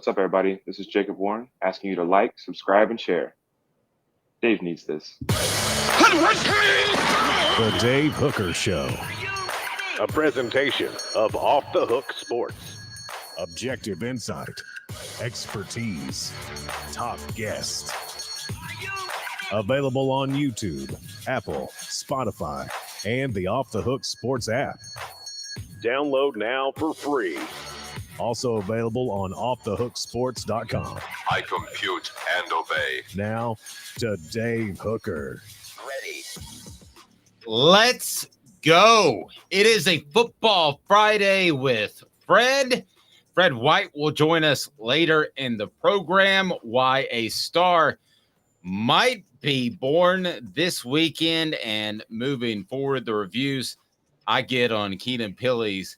What's up, everybody? This is Jacob Warren asking you to like, subscribe, and share. Dave needs this. The Dave Hooker Show. A presentation of Off the Hook Sports. Objective insight, expertise, top guests. Available on YouTube, Apple, Spotify, and the Off the Hook Sports app. Download now for free. Also available on offthehooksports.com. I compute and obey. Now to Dave Hooker. Ready. Let's go. It is a Football Friday with Fred. Fred White will join us later in the program. Why a star might be born this weekend, and moving forward, the reviews I get on Keenan Pili's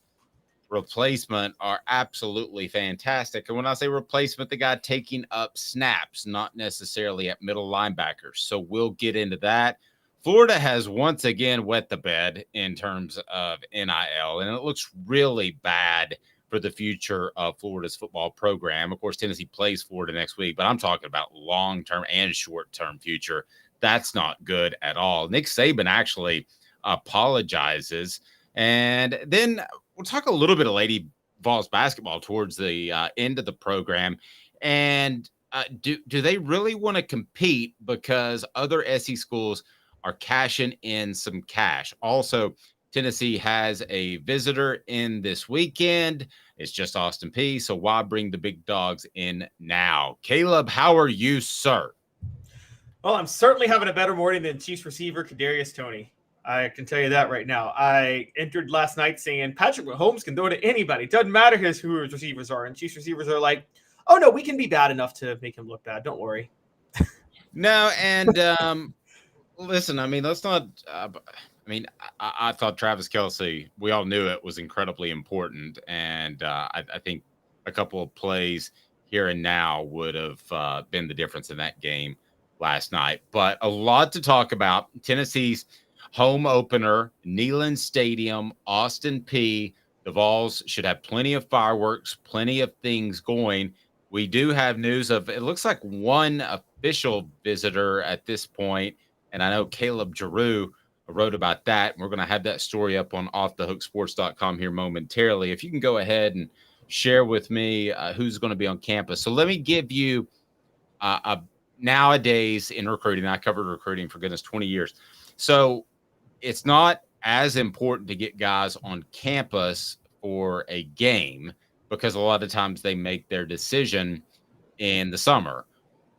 replacement are absolutely fantastic. And when I say replacement, the guy taking up snaps, not necessarily at middle linebackers. So we'll get into that. Florida has once again wet the bed in terms of NIL, and it looks really bad for the future of Florida's football program. Of course, Tennessee plays Florida next week, but I'm talking about long-term and short-term future. That's not good at all. Nick Saban actually apologizes. And then we'll talk a little bit of Lady Vols basketball towards the end of the program. And do they really want to compete because other SEC schools are cashing in some cash? Also, Tennessee has a visitor in this weekend. It's just Austin Peay, so why bring the big dogs in now? Caleb, how are you, sir? Well, I'm certainly having a better morning than Chiefs receiver Kadarius Toney. I can tell you that right now. I entered last night saying Patrick Mahomes can throw to anybody. Doesn't matter who his receivers are. And Chiefs receivers are like, oh, no, we can be bad enough to make him look bad. Don't worry. No, and listen, I mean, let's not I thought Travis Kelce, we all knew it was incredibly important. And I think a couple of plays here and now would have been the difference in that game last night. But a lot to talk about. Tennessee's home opener, Neyland Stadium, Austin Peay. The Vols should have plenty of fireworks, plenty of things going. We do have news of, it looks like one official visitor at this point, and I know Caleb Giroux wrote about that. We're going to have that story up on offthehooksports.com here momentarily. If you can go ahead and share with me who's going to be on campus. So let me give you nowadays in recruiting. I covered recruiting for goodness 20 years. So it's not as important to get guys on campus for a game because a lot of times they make their decision in the summer.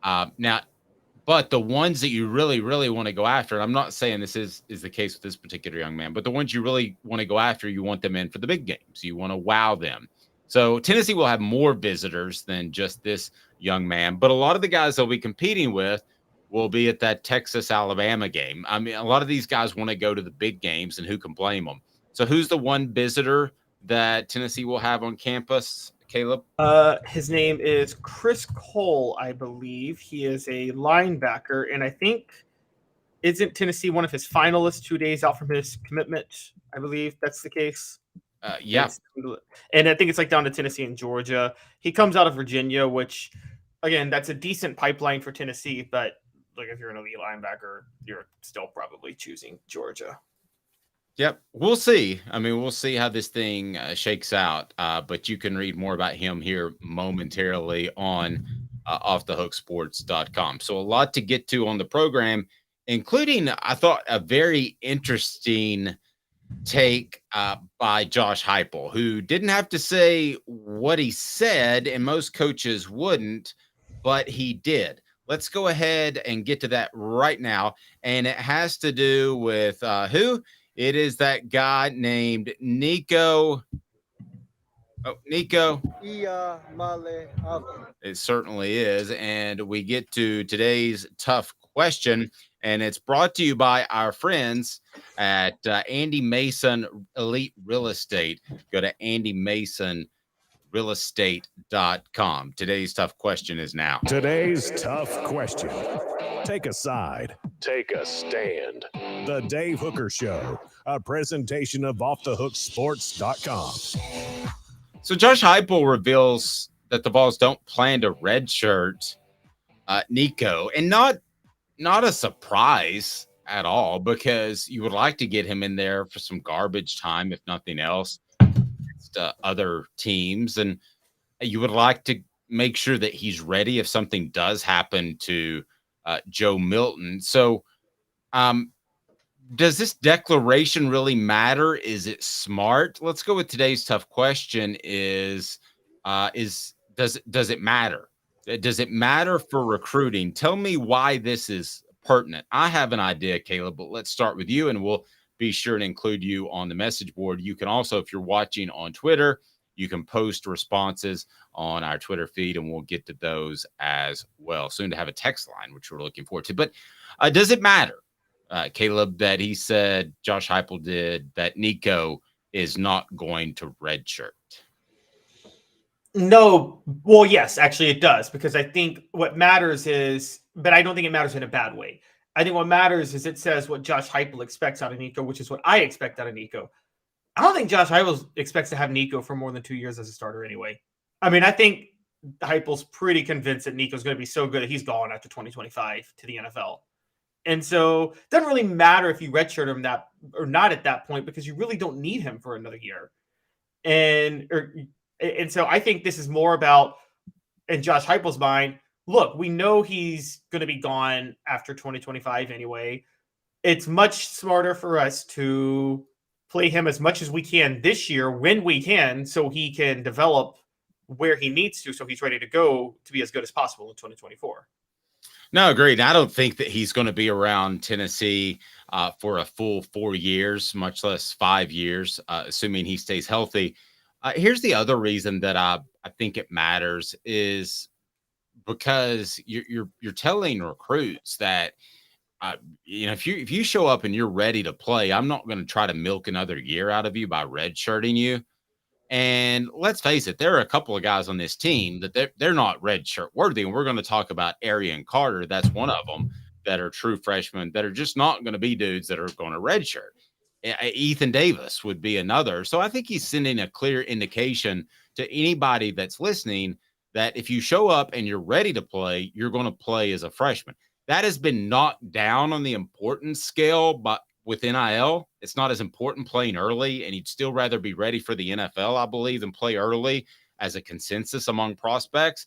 But the ones that you really, really want to go after, and I'm not saying this is the case with this particular young man, but the ones you really want to go after, you want them in for the big games. You want to wow them. So Tennessee will have more visitors than just this young man, but a lot of the guys they'll be competing with will be at that Texas-Alabama game. I mean, a lot of these guys want to go to the big games, and who can blame them? So who's the one visitor that Tennessee will have on campus, Caleb? His name is Chris Cole, I believe. He is a linebacker, and I think, isn't Tennessee one of his finalists 2 days out from his commitment? I believe that's the case. Yeah. And I think it's like down to Tennessee and Georgia. He comes out of Virginia, which, again, that's a decent pipeline for Tennessee, but like if you're an elite linebacker, you're still probably choosing Georgia. Yep. We'll see. I mean, we'll see how this thing shakes out. But you can read more about him here momentarily on offthehooksports.com. So a lot to get to on the program, including, I thought, a very interesting take by Josh Heupel, who didn't have to say what he said, and most coaches wouldn't, but he did. Let's go ahead and get to that right now. And it has to do with who? It is that guy named Nico. Oh, Nico Iamaleava. It certainly is. And we get to today's tough question. And it's brought to you by our friends at Andy Mason Elite Real Estate. Go to andymasonrealestate.com. Today's tough question is now. Today's tough question. Take a side. Take a stand. The Dave Hooker Show, a presentation of offthehooksports.com. So Josh Heupel reveals that the Vols don't plan to redshirt Nico, and not a surprise at all, because you would like to get him in there for some garbage time, if nothing else, against other teams, and you would like to make sure that he's ready if something does happen to Joe Milton. So, does this declaration really matter? Is it smart? Let's go with today's tough question: does it matter? Does it matter for recruiting? Tell me why this is pertinent. I have an idea, Caleb, but let's start with you, and we'll be sure to include you on the message board. You can also, if you're watching on Twitter, you can post responses on our Twitter feed, and we'll get to those as well. Soon to have a text line, which we're looking forward to. But does it matter, Caleb, that he said, Josh Heupel did, that Nico is not going to redshirt? No, well, yes, actually it does, because I think what matters is, but I don't think it matters in a bad way. I think what matters is it says what Josh Heupel expects out of Nico, which is what I expect out of Nico. I don't think Josh Heupel expects to have Nico for more than 2 years as a starter anyway. I mean, I think Heupel's pretty convinced that Nico's going to be so good that he's gone after 2025 to the NFL. And so it doesn't really matter if you redshirt him that or not at that point, because you really don't need him for another year. And so I think this is more about, in Josh Heupel's mind, look, we know he's going to be gone after 2025 anyway. It's much smarter for us to play him as much as we can this year when we can, so he can develop where he needs to, so he's ready to go to be as good as possible in 2024. No, agreed. I don't think that he's going to be around Tennessee for a full 4 years, much less 5 years, assuming he stays healthy. Here's the other reason that I think it matters is because you're telling recruits that if you show up and you're ready to play, I'm not going to try to milk another year out of you by redshirting you. And let's face it, there are a couple of guys on this team that they're not redshirt worthy, and we're going to talk about Arian Carter. That's one of them, that are true freshmen that are just not going to be dudes that are going to redshirt. Ethan Davis would be another. So I think he's sending a clear indication to anybody that's listening that if you show up and you're ready to play, you're going to play as a freshman. That has been knocked down on the importance scale, but with NIL, it's not as important playing early, and you'd still rather be ready for the NFL, I believe, than play early as a consensus among prospects.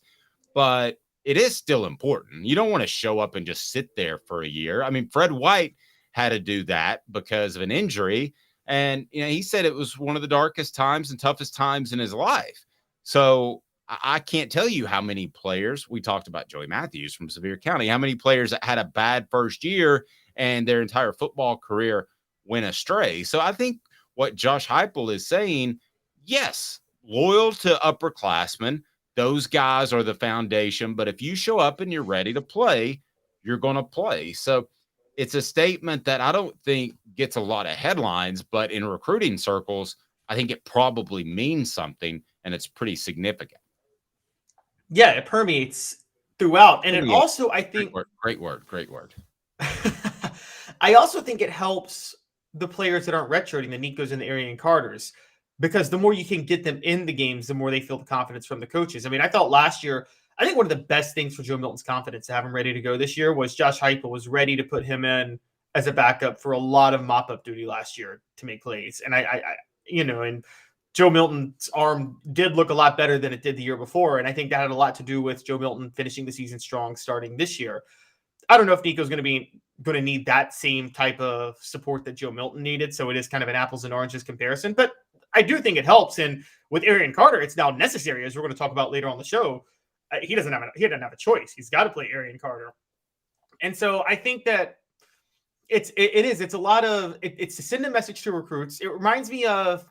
But it is still important. You don't want to show up and just sit there for a year. I mean, Fred White had to do that because of an injury. And, he said it was one of the darkest times and toughest times in his life. So I can't tell you how many players, we talked about Joey Matthews from Sevier County, how many players that had a bad first year and their entire football career went astray. So I think what Josh Heupel is saying, yes, loyal to upperclassmen, those guys are the foundation. But if you show up and you're ready to play, you're going to play. So it's a statement that I don't think gets a lot of headlines, but in recruiting circles, I think it probably means something, and it's pretty significant. Yeah, it permeates throughout. And it also, I think... Great word. I also think it helps the players that aren't redshirting, the Nicos and the Arian Carters, because the more you can get them in the games, the more they feel the confidence from the coaches. I mean, I thought last year, I think one of the best things for Joe Milton's confidence to have him ready to go this year was Josh Heupel was ready to put him in as a backup for a lot of mop-up duty last year to make plays. And and Joe Milton's arm did look a lot better than it did the year before. And I think that had a lot to do with Joe Milton finishing the season strong starting this year. I don't know if Nico's going to need that same type of support that Joe Milton needed. So it is kind of an apples and oranges comparison, but I do think it helps. And with Arian Carter, it's now necessary, as we're going to talk about later on the show. He doesn't have a choice. He's got to play Arian Carter. And so I think that it's a lot of, it's to send a message to recruits. It reminds me of,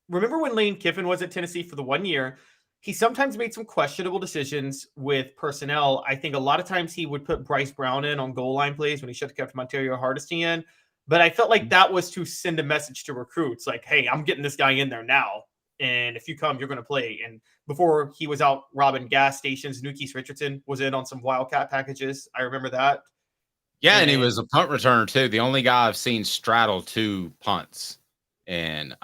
remember when Lane Kiffin was at Tennessee for the 1 year? He sometimes made some questionable decisions with personnel. I think a lot of times he would put Bryce Brown in on goal line plays when he should have kept Montario Hardesty in. But I felt like that was to send a message to recruits like, hey, I'm getting this guy in there now. And if you come, you're going to play. And before he was out robbing gas stations, Nukes Richardson was in on some Wildcat packages. I remember that. Yeah, and he was a punt returner too. The only guy I've seen straddle 2 punts And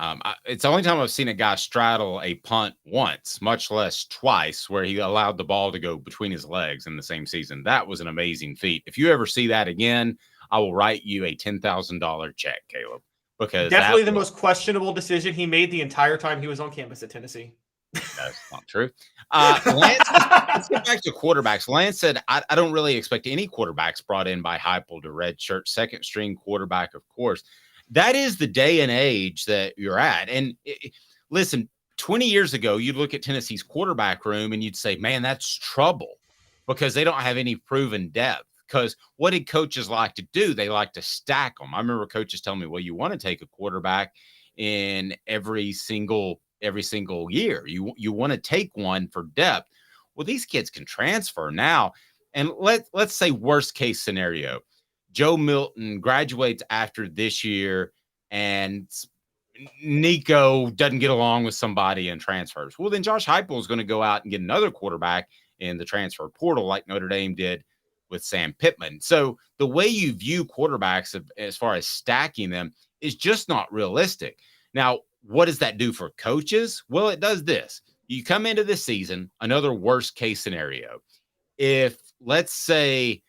it's the only time I've seen a guy straddle a punt once, much less twice, where he allowed the ball to go between his legs in the same season. That was an amazing feat. If you ever see that again, I will write you a $10,000 check, Caleb. Because definitely the most questionable decision he made the entire time he was on campus at Tennessee. That's not true. Lance, let's get back to quarterbacks. Lance said, I don't really expect any quarterbacks brought in by Heupel to redshirt, second string quarterback, of course. That is the day and age that you're at. And listen, 20 years ago, you'd look at Tennessee's quarterback room and you'd say, man, that's trouble because they don't have any proven depth. Because what did coaches like to do? They like to stack them. I remember coaches telling me, well, you want to take a quarterback in every single year. You want to take one for depth. Well, these kids can transfer now. And let's say worst case scenario. Joe Milton graduates after this year and Nico doesn't get along with somebody and transfers. Well, then Josh Heupel is going to go out and get another quarterback in the transfer portal like Notre Dame did with Sam Pittman. So the way you view quarterbacks as far as stacking them is just not realistic. Now, what does that do for coaches? Well, it does this. You come into this season, another worst case scenario. If, let's say,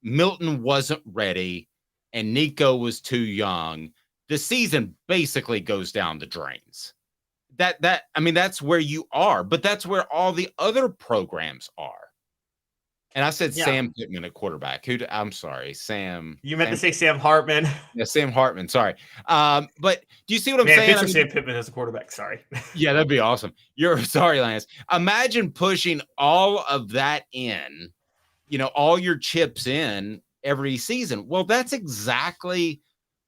Milton wasn't ready and Nico was too young, the season basically goes down the drains. That's where you are, but that's where all the other programs are. And I said Sam Pittman at quarterback. I'm sorry, Sam. You meant to say Sam Hartman. Yeah, Sam Hartman. Sorry. But do you see what I'm saying? Sam Pittman as a quarterback. Sorry. Yeah, that'd be awesome. You're sorry, Lance. Imagine pushing all of that in, all your chips in every season. Well, that's exactly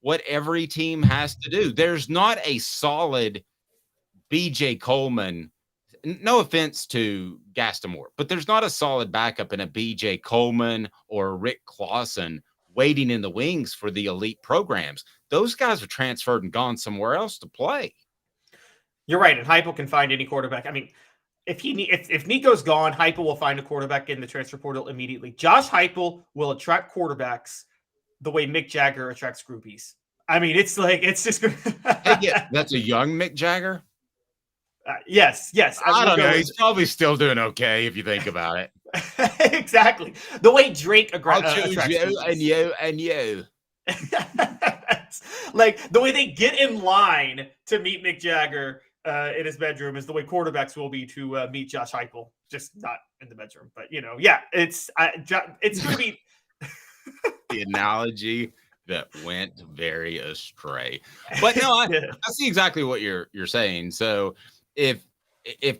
what every team has to do. There's not a solid B.J. Coleman. No offense to Gaston, but there's not a solid backup in a B.J. Coleman or Rick Clausen waiting in the wings for the elite programs. Those guys have transferred and gone somewhere else to play. You're right, and Heupel can find any quarterback. I mean, if Nico's gone, Heupel will find a quarterback in the transfer portal immediately. Josh Heupel will attract quarterbacks the way Mick Jagger attracts groupies. I mean, it's just. That's a young Mick Jagger. Yes. I don't know. He's probably still doing okay if you think about it. Exactly. The way Drake I'll choose you and you. Like the way they get in line to meet Mick Jagger in his bedroom is the way quarterbacks will be to meet Josh Heupel. Just not in the bedroom, but it's going to be the analogy that went very astray. But no, I see exactly what you're saying. So if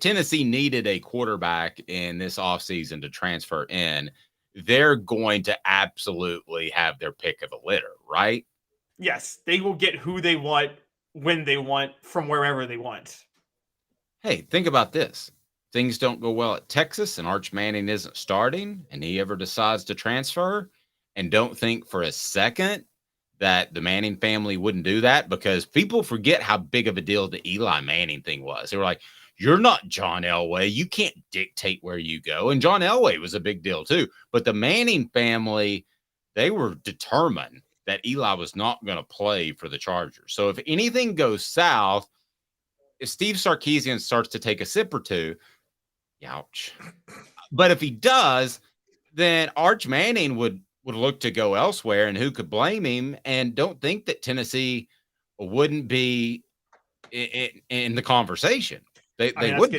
Tennessee needed a quarterback in this offseason to transfer in, they're going to absolutely have their pick of the litter, right? Yes, they will get who they want, when they want, from wherever they want. Hey, think about this. Things don't go well at Texas and Arch Manning isn't starting and he ever decides to transfer, and don't think for a second that the Manning family wouldn't do that, because people forget how big of a deal the Eli Manning thing was. They were like, you're not John Elway. You can't dictate where you go. And John Elway was a big deal too. But the Manning family, they were determined that Eli was not going to play for the Chargers. So if anything goes south, if Steve Sarkisian starts to take a sip or two, ouch. But if he does, then Arch Manning would look to go elsewhere, and who could blame him? And don't think that Tennessee wouldn't be in the conversation. They would.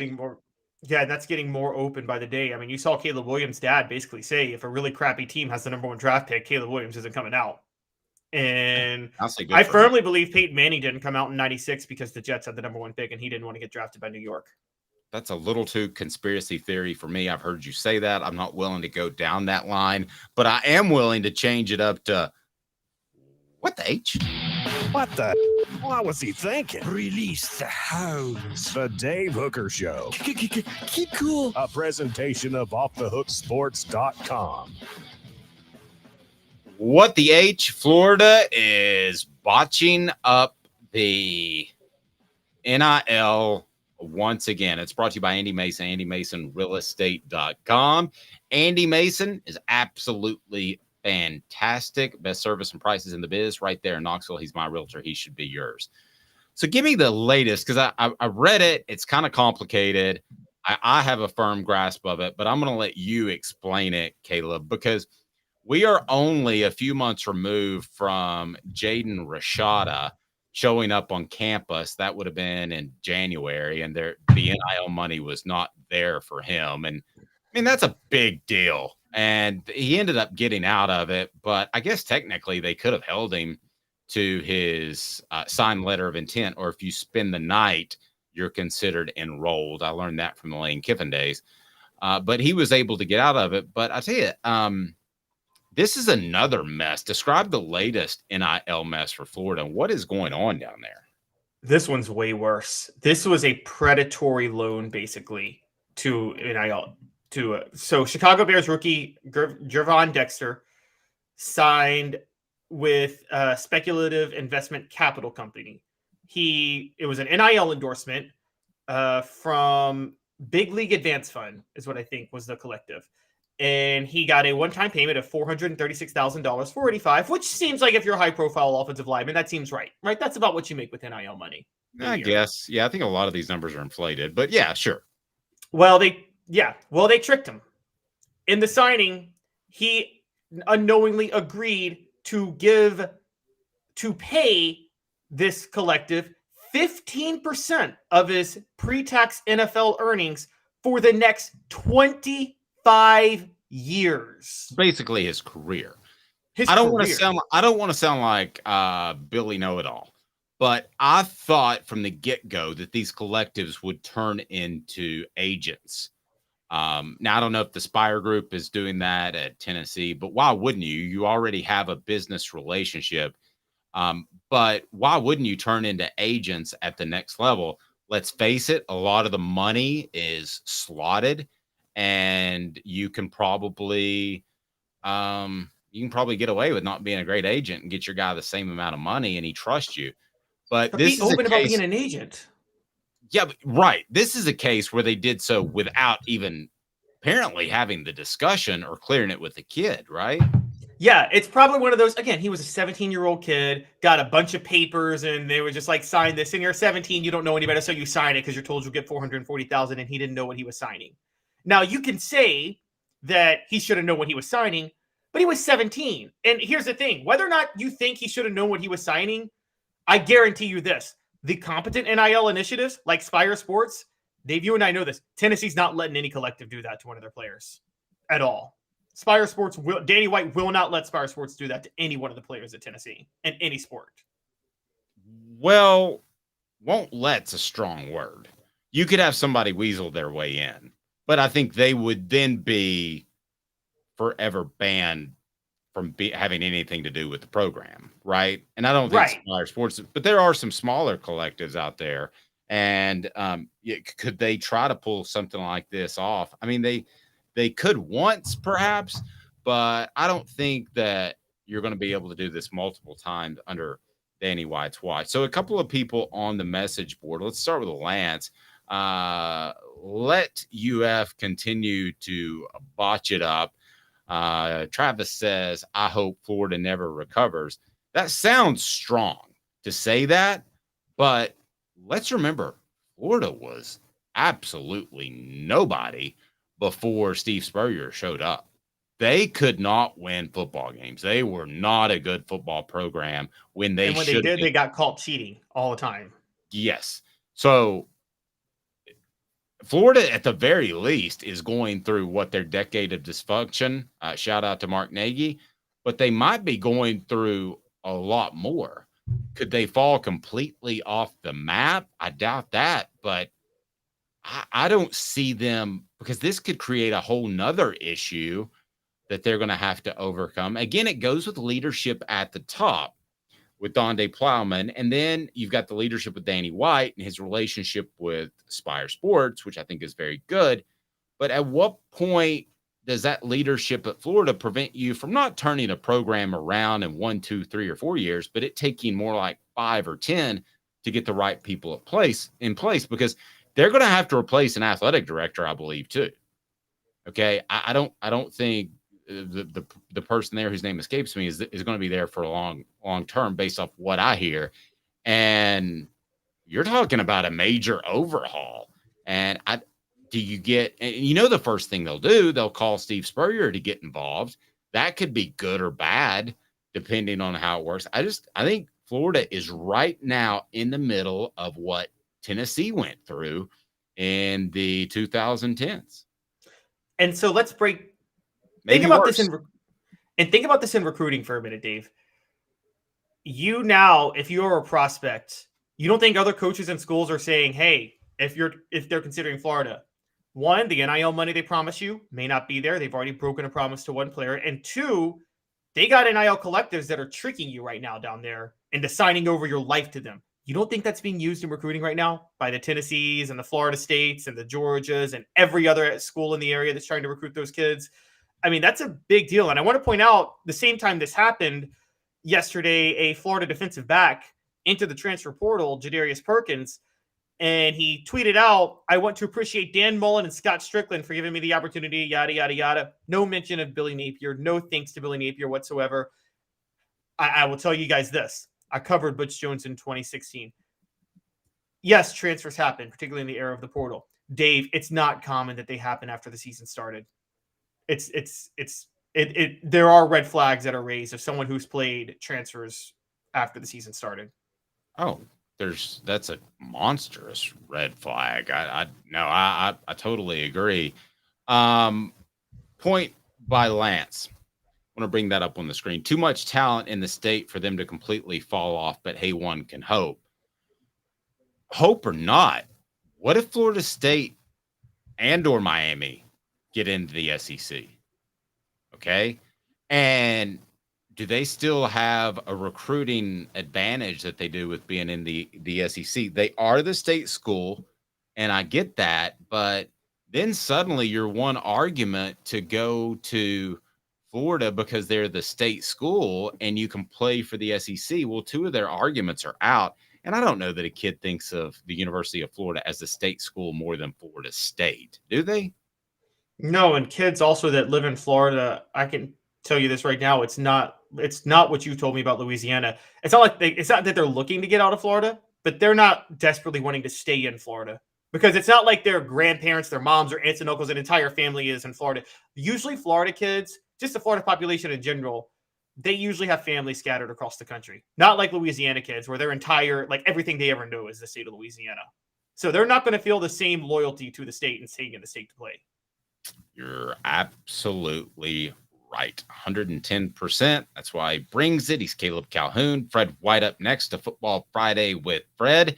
That's getting more open by the day. I mean, you saw Caleb Williams' dad basically say, if a really crappy team has the number one draft pick, Caleb Williams isn't coming out. And I firmly believe Peyton Manning didn't come out in 96 because the Jets had the number one pick and he didn't want to get drafted by New York. That's a little too conspiracy theory for me. I've heard you say that. I'm not willing to go down that line, but I am willing to change it up to what the H? What the? What was he thinking? Release the hounds. The Dave Hooker Show. Keep cool. A presentation of offthehooksports.com. What the H? Florida is botching up the NIL once again. It's brought to you by Andy Mason, AndyMasonRealEstate.com. Andy Mason is absolutely fantastic. Best service and prices in the biz right there in Knoxville. He's my realtor. He should be yours. So give me the latest, because I read it. It's kind of complicated. I have a firm grasp of it, but I'm going to let you explain it, Caleb, because we are only a few months removed from Jaden Rashada showing up on campus. That would have been in January, and the NIL money was not there for him. And I mean, that's a big deal. And he ended up getting out of it, but I guess technically they could have held him to his signed letter of intent, or if you spend the night, you're considered enrolled. I learned that from the Lane Kiffin days. But he was able to get out of it. But I tell you, this is another mess. Describe the latest NIL mess for Florida. What is going on down there? This one's way worse. This was a predatory loan, basically, to NIL. So Chicago Bears rookie Gervon Dexter signed with a speculative investment capital company. It was an NIL endorsement from Big League Advance Fund, is what I think was the collective. And he got a one-time payment of $436,000 for 85, which seems like, if you're a high-profile offensive lineman, that seems right? That's about what you make with NIL money. I guess. Yeah, I think a lot of these numbers are inflated, but yeah, sure. Well, they tricked him. In the signing, he unknowingly agreed to pay this collective 15% of his pre-tax NFL earnings for the next 25 years. Basically his career. I don't want to sound like Billy Know-It-All, but I thought from the get-go that these collectives would turn into agents. Now, I don't know if the Spire Group is doing that at Tennessee, but why wouldn't you? You already have a business relationship. But why wouldn't you turn into agents at the next level? Let's face it, a lot of the money is slotted, and you can probably get away with not being a great agent and get your guy the same amount of money, and he trusts you. But this be is open about being an agent. Yeah, right. This is a case where they did so without even apparently having the discussion or clearing it with the kid, right? Yeah, it's probably one of those. Again, he was a 17-year-old kid, got a bunch of papers, and they were just like, sign this. And you're 17, you don't know any better, so you sign it because you're told you'll get $440,000, and he didn't know what he was signing. Now, you can say that he should have known what he was signing, but he was 17. And here's the thing. Whether or not you think he should have known what he was signing, I guarantee you this. The competent NIL initiatives like Spire Sports, Dave, you and I know this. Tennessee's not letting any collective do that to one of their players at all. Spire Sports Danny White will not let Spire Sports do that to any one of the players at Tennessee in any sport. Well, won't let's a strong word. You could have somebody weasel their way in, but I think they would then be forever banned from having anything to do with the program, right? And I don't think Spire Sports, but there are some smaller collectives out there, and could they try to pull something like this off? I mean, they could once, perhaps, but I don't think that you're going to be able to do this multiple times under Danny White's watch. So a couple of people on the message board. Let's start with Lance. Let UF continue to botch it up. Travis says, I hope Florida never recovers. That sounds strong to say that, but let's remember, Florida was absolutely nobody before Steve Spurrier showed up. They could not win football games. They were not a good football program when they did. They got caught cheating all the time. Yes. So Florida, at the very least, is going through their decade of dysfunction. Shout out to Mark Nagy, but they might be going through a lot more. Could they fall completely off the map? I doubt that, but I don't see them, because this could create a whole nother issue that they're going to have to overcome. Again, it goes with leadership at the top with Donde Plowman, and then you've got the leadership with Danny White and his relationship with Spire Sports, which I think is very good. But at what point does that leadership at Florida prevent you from not turning a program around in 1, 2, 3, or 4 years, but it taking more like 5 or 10 to get the right people in place? Because they're going to have to replace an athletic director, I believe, too. Okay, I don't think the person there whose name escapes me is going to be there for a long term, based off what I hear. And you're talking about a major overhaul. And the first thing they'll do, they'll call Steve Spurrier to get involved. That could be good or bad, depending on how it works. I think Florida is right now in the middle of what Tennessee went through in the 2010s. And so let's think about this in recruiting for a minute, Dave. You now, if you're a prospect, you don't think other coaches and schools are saying, hey, if they're considering Florida, one, the NIL money they promise you may not be there. They've already broken a promise to one player. And two, they got NIL collectives that are tricking you right now down there into signing over your life to them. You don't think that's being used in recruiting right now by the Tennessees and the Florida States and the Georgias and every other school in the area that's trying to recruit those kids? I mean, that's a big deal. And I want to point out, the same time this happened yesterday, a Florida defensive back entered the transfer portal, Jadarius Perkins, and he tweeted out, I want to appreciate Dan Mullen and Scott Strickland for giving me the opportunity, yada, yada, yada. No mention of Billy Napier. No thanks to Billy Napier whatsoever. I will tell you guys this. I covered Butch Jones in 2016. Yes, transfers happen, particularly in the era of the portal. Dave, it's not common that they happen after the season started. There are red flags that are raised of someone who's played transfers after the season started. Oh, that's a monstrous red flag. I totally agree. Point by Lance. I want to bring that up on the screen. Too much talent in the state for them to completely fall off, but hey, one can hope. Hope or not, what if Florida State and or Miami get into the SEC? Okay. And do they still have a recruiting advantage that they do with being in the SEC? They are the state school, and I get that, but then suddenly you're one argument to go to Florida because they're the state school and you can play for the SEC. Well, two of their arguments are out, and I don't know that a kid thinks of the University of Florida as a state school more than Florida State, do they? No, and kids also that live in Florida, I can tell you this right now, it's not what you told me about Louisiana. It's not that they're looking to get out of Florida, but they're not desperately wanting to stay in Florida, because it's not like their grandparents, their moms or aunts and uncles, an entire family is in Florida. Usually Florida kids, just the Florida population in general, they usually have families scattered across the country. Not like Louisiana kids where their entire, like everything they ever know is the state of Louisiana. So they're not going to feel the same loyalty to the state and staying in the state to play. You're absolutely right. 110%. That's why he brings it. He's Caleb Calhoun. Fred White up next to Football Friday with Fred.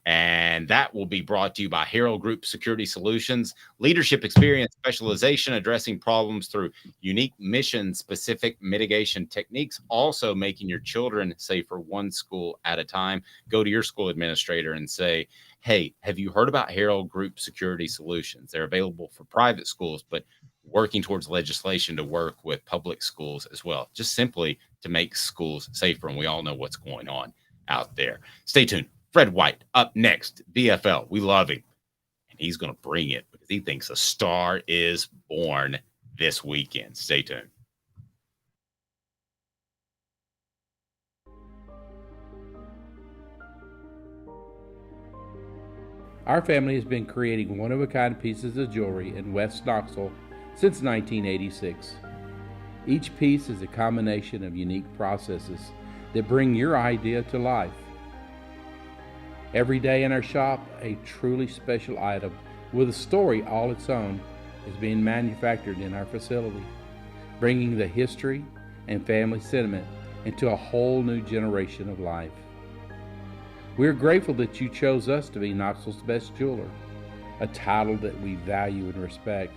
And that will be brought to you by Herald Group Security Solutions. Leadership experience, specialization, addressing problems through unique mission-specific mitigation techniques, also making your children safer one school at a time. Go to your school administrator and say, hey, have you heard about Herald Group Security Solutions? They're available for private schools, but working towards legislation to work with public schools as well, just simply to make schools safer. And we all know what's going on out there. Stay tuned. Fred White up next, BFL. We love him. And he's going to bring it because he thinks a star is born this weekend. Stay tuned. Our family has been creating one-of-a-kind pieces of jewelry in West Knoxville since 1986. Each piece is a combination of unique processes that bring your idea to life. Every day in our shop, a truly special item with a story all its own is being manufactured in our facility, bringing the history and family sentiment into a whole new generation of life. We're grateful that you chose us to be Knoxville's best jeweler, a title that we value and respect.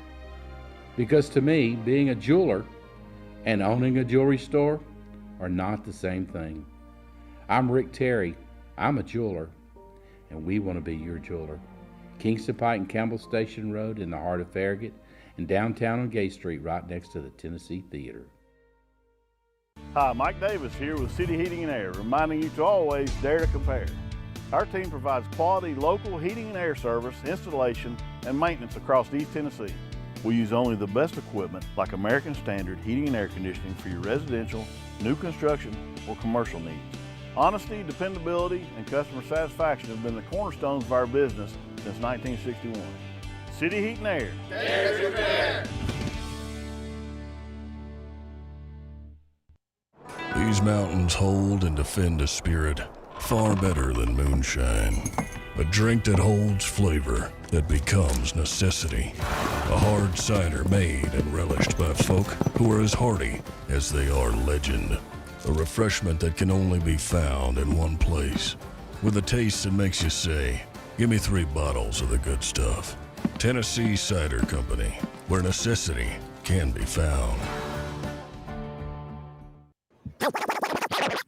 Because to me, being a jeweler and owning a jewelry store are not the same thing. I'm Rick Terry. I'm a jeweler, and we want to be your jeweler. Kingston Pike and Campbell Station Road in the heart of Farragut, and downtown on Gay Street right next to the Tennessee Theater. Hi, Mike Davis here with City Heating and Air, reminding you to always dare to compare. Our team provides quality local heating and air service, installation, and maintenance across East Tennessee. We use only the best equipment like American Standard heating and air conditioning for your residential, new construction, or commercial needs. Honesty, dependability, and customer satisfaction have been the cornerstones of our business since 1961. City Heat and Air. These mountains hold and defend a spirit far better than moonshine. A drink that holds flavor that becomes necessity. A hard cider made and relished by folk who are as hearty as they are legend. A refreshment that can only be found in one place. With a taste that makes you say, give me 3 bottles of the good stuff. Tennessee Cider Company, where necessity can be found.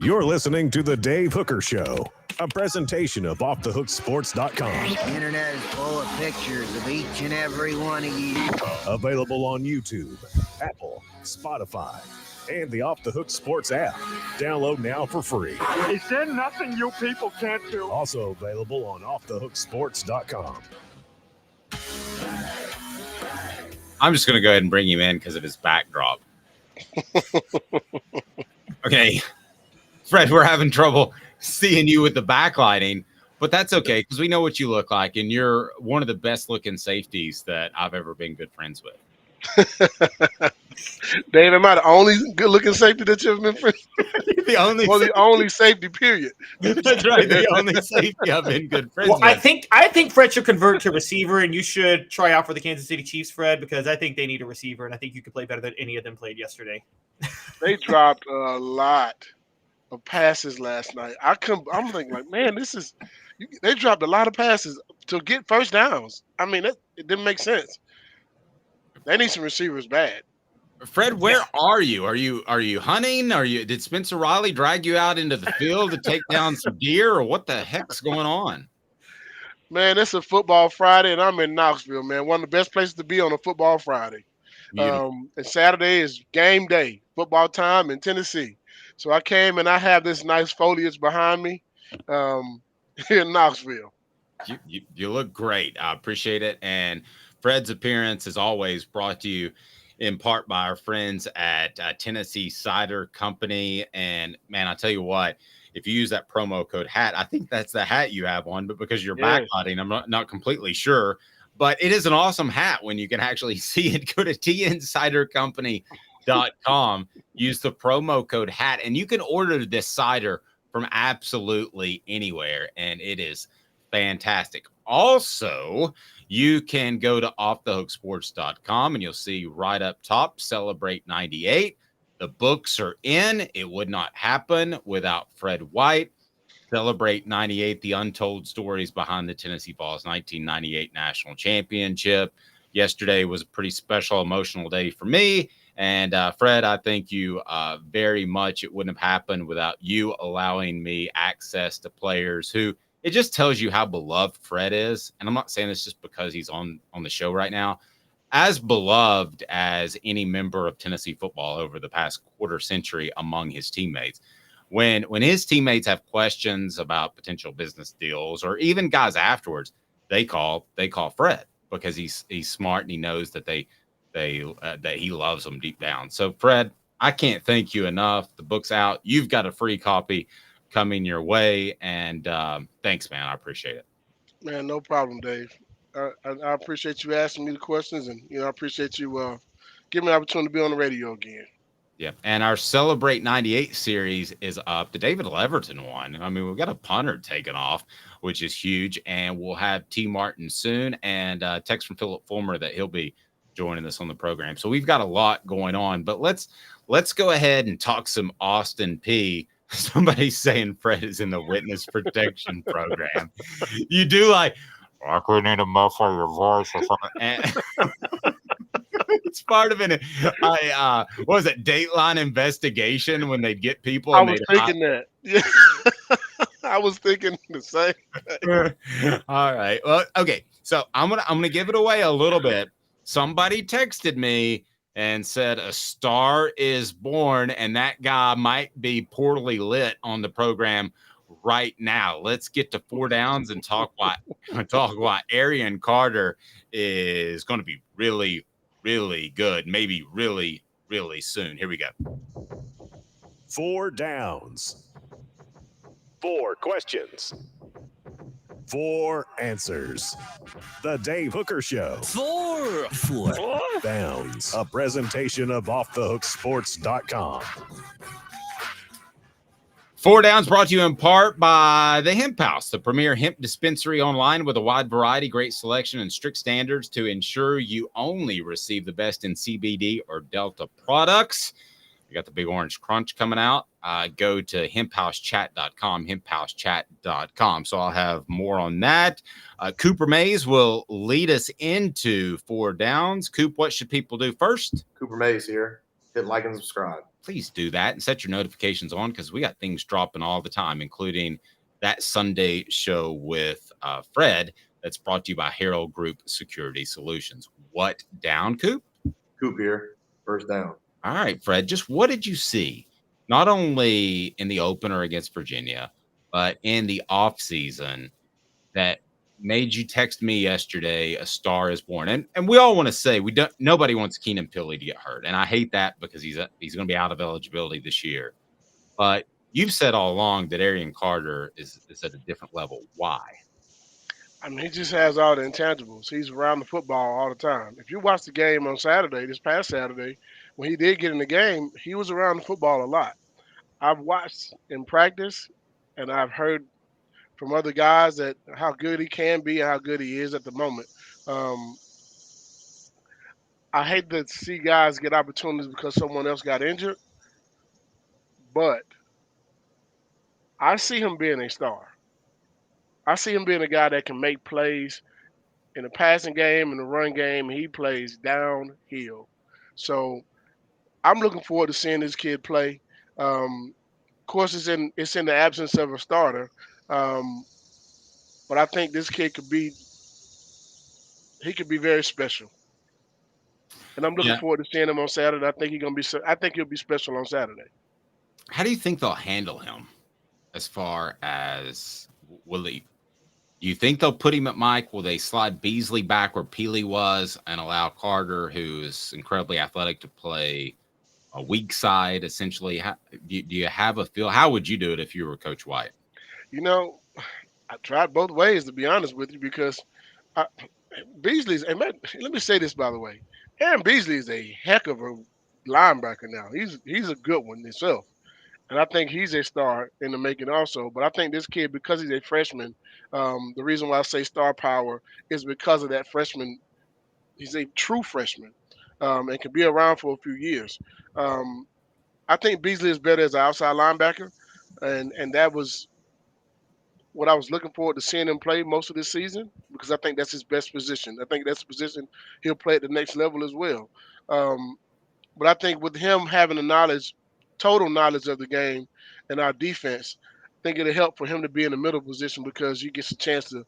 You're listening to The Dave Hooker Show, a presentation of OffTheHookSports.com. The internet is full of pictures of each and every one of you. Available on YouTube, Apple, Spotify, and the Off the Hook Sports app. Download now for free. Is there nothing you people can't do? Also available on OffTheHookSports.com. I'm just going to go ahead and bring him in because of his backdrop. Okay. Fred, we're having trouble seeing you with the backlighting, but that's okay because we know what you look like, and you're one of the best looking safeties that I've ever been good friends with. Dave, am I the only good looking safety that you've been friends? The only safety, period. That's right. The only safety I've been good friends with. I think Fred should convert to receiver, and you should try out for the Kansas City Chiefs, Fred, because I think they need a receiver, and I think you could play better than any of them played yesterday. They dropped a lot of passes last night. I'm thinking like, man, they dropped a lot of passes to get first downs. I mean, it didn't make sense. They need some receivers bad. Fred, where are you? Are you hunting? Did Spencer Riley drag you out into the field to take down some deer, or what the heck's going on? Man, it's a football Friday, and I'm in Knoxville, man. One of the best places to be on a football Friday. And Saturday is game day, football time in Tennessee. So I came and I have this nice foliage behind me here in Knoxville. You look great. I appreciate it. And Fred's appearance is always brought to you in part by our friends at Tennessee Cider Company. And man, I tell you what, if you use that promo code HAT, I think that's the hat you have on, but because you're backlighting, I'm not completely sure. But it is an awesome hat when you can actually see it. Go to tncidercompany.com, use the promo code HAT, and you can order this cider from absolutely anywhere, and it is fantastic. Also, you can go to offthehooksports.com, and you'll see right up top, Celebrate 98. The books are in. It would not happen without Fred White. Celebrate 98, the untold stories behind the Tennessee Vols 1998 national championship. Yesterday was a pretty special, emotional day for me. And Fred, I thank you very much. It wouldn't have happened without you allowing me access to players who, it just tells you how beloved Fred is. And I'm not saying this just because he's on the show right now. As beloved as any member of Tennessee football over the past quarter century among his teammates. When his teammates have questions about potential business deals, or even guys afterwards, they call Fred because he's smart and he knows that that he loves them deep down. So Fred, I can't thank you enough. The book's out. You've got a free copy coming your way, and thanks, man. I appreciate it. Man, no problem, Dave. I appreciate you asking me the questions, and I appreciate you giving me the opportunity to be on the radio again. Yeah, and our Celebrate 98 series is up. The David Leverton one. I mean, we've got a punter taken off, which is huge, and we'll have T. Martin soon, and text from Philip Fulmer that he'll be joining us on the program. So we've got a lot going on, but let's go ahead and talk some Austin Peay. Somebody's saying Fred is in the witness protection program. You do like, I could need to muffle your voice or something. And it's part of it. What was it, Dateline investigation when they get people? I was thinking that. Yeah. I was thinking the same thing. All right. Well, okay. So I'm gonna give it away a little bit. Somebody texted me and said a star is born, and that guy might be poorly lit on the program right now. Let's get to 4 downs and talk why Arian Carter is going to be really, really good, maybe really, really soon. Here we go. 4 downs. 4 questions. 4 answers. The Dave Hooker Show. 4 Downs, a presentation of offthehooksports.com. 4 Downs brought to you in part by the Hemp House, the premier hemp dispensary online with a wide variety, great selection, and strict standards to ensure you only receive the best in CBD or Delta products. We got the Big Orange Crunch coming out. Go to hemphousechat.com, hemphousechat.com. So I'll have more on that. Cooper Mays will lead us into 4 Downs. Coop, what should people do first? Cooper Mays here. Hit like and subscribe. Please do that and set your notifications on because we got things dropping all the time, including that Sunday show with Fred that's brought to you by Herald Group Security Solutions. What down, Coop? Coop here. First down. All right, Fred, just what did you see, not only in the opener against Virginia, but in the offseason that made you text me yesterday, a star is born? And we all want to say nobody wants Keenan Pili to get hurt. And I hate that because he's going to be out of eligibility this year. But you've said all along that Arian Carter is at a different level. Why? I mean, he just has all the intangibles. He's around the football all the time. If you watch the game on Saturday, this past Saturday, when he did get in the game, he was around the football a lot. I've watched in practice, and I've heard from other guys that how good he can be and how good he is at the moment. I hate to see guys get opportunities because someone else got injured, but I see him being a star. I see him being a guy that can make plays in the passing game and the run game. He plays downhill. So I'm looking forward to seeing this kid play. Of course, it's in the absence of a starter. But I think this kid could be very special. And I'm looking forward to seeing him on Saturday. I think he'll be special on Saturday. How do you think they'll handle him as far as do you think they'll put him at Mike? Will they slide Beasley back where Pili was and allow Carter, who's incredibly athletic, to play a weak side, essentially? Do you have a feel? How would you do it if you were Coach White? You know, I tried both ways, to be honest with you, because Beasley's – and let me say this, by the way. Aaron Beasley is a heck of a linebacker now. He's a good one himself. And I think he's a star in the making also. But I think this kid, because he's a freshman, the reason why I say star power is because of that freshman. He's a true freshman and can be around for a few years. I think Beasley is better as an outside linebacker, and that was what I was looking forward to seeing him play most of this season, because I think that's his best position. I think that's the position he'll play at the next level as well. But I think with him having the total knowledge of the game and our defense, I think it'll help for him to be in the middle position because you get a chance to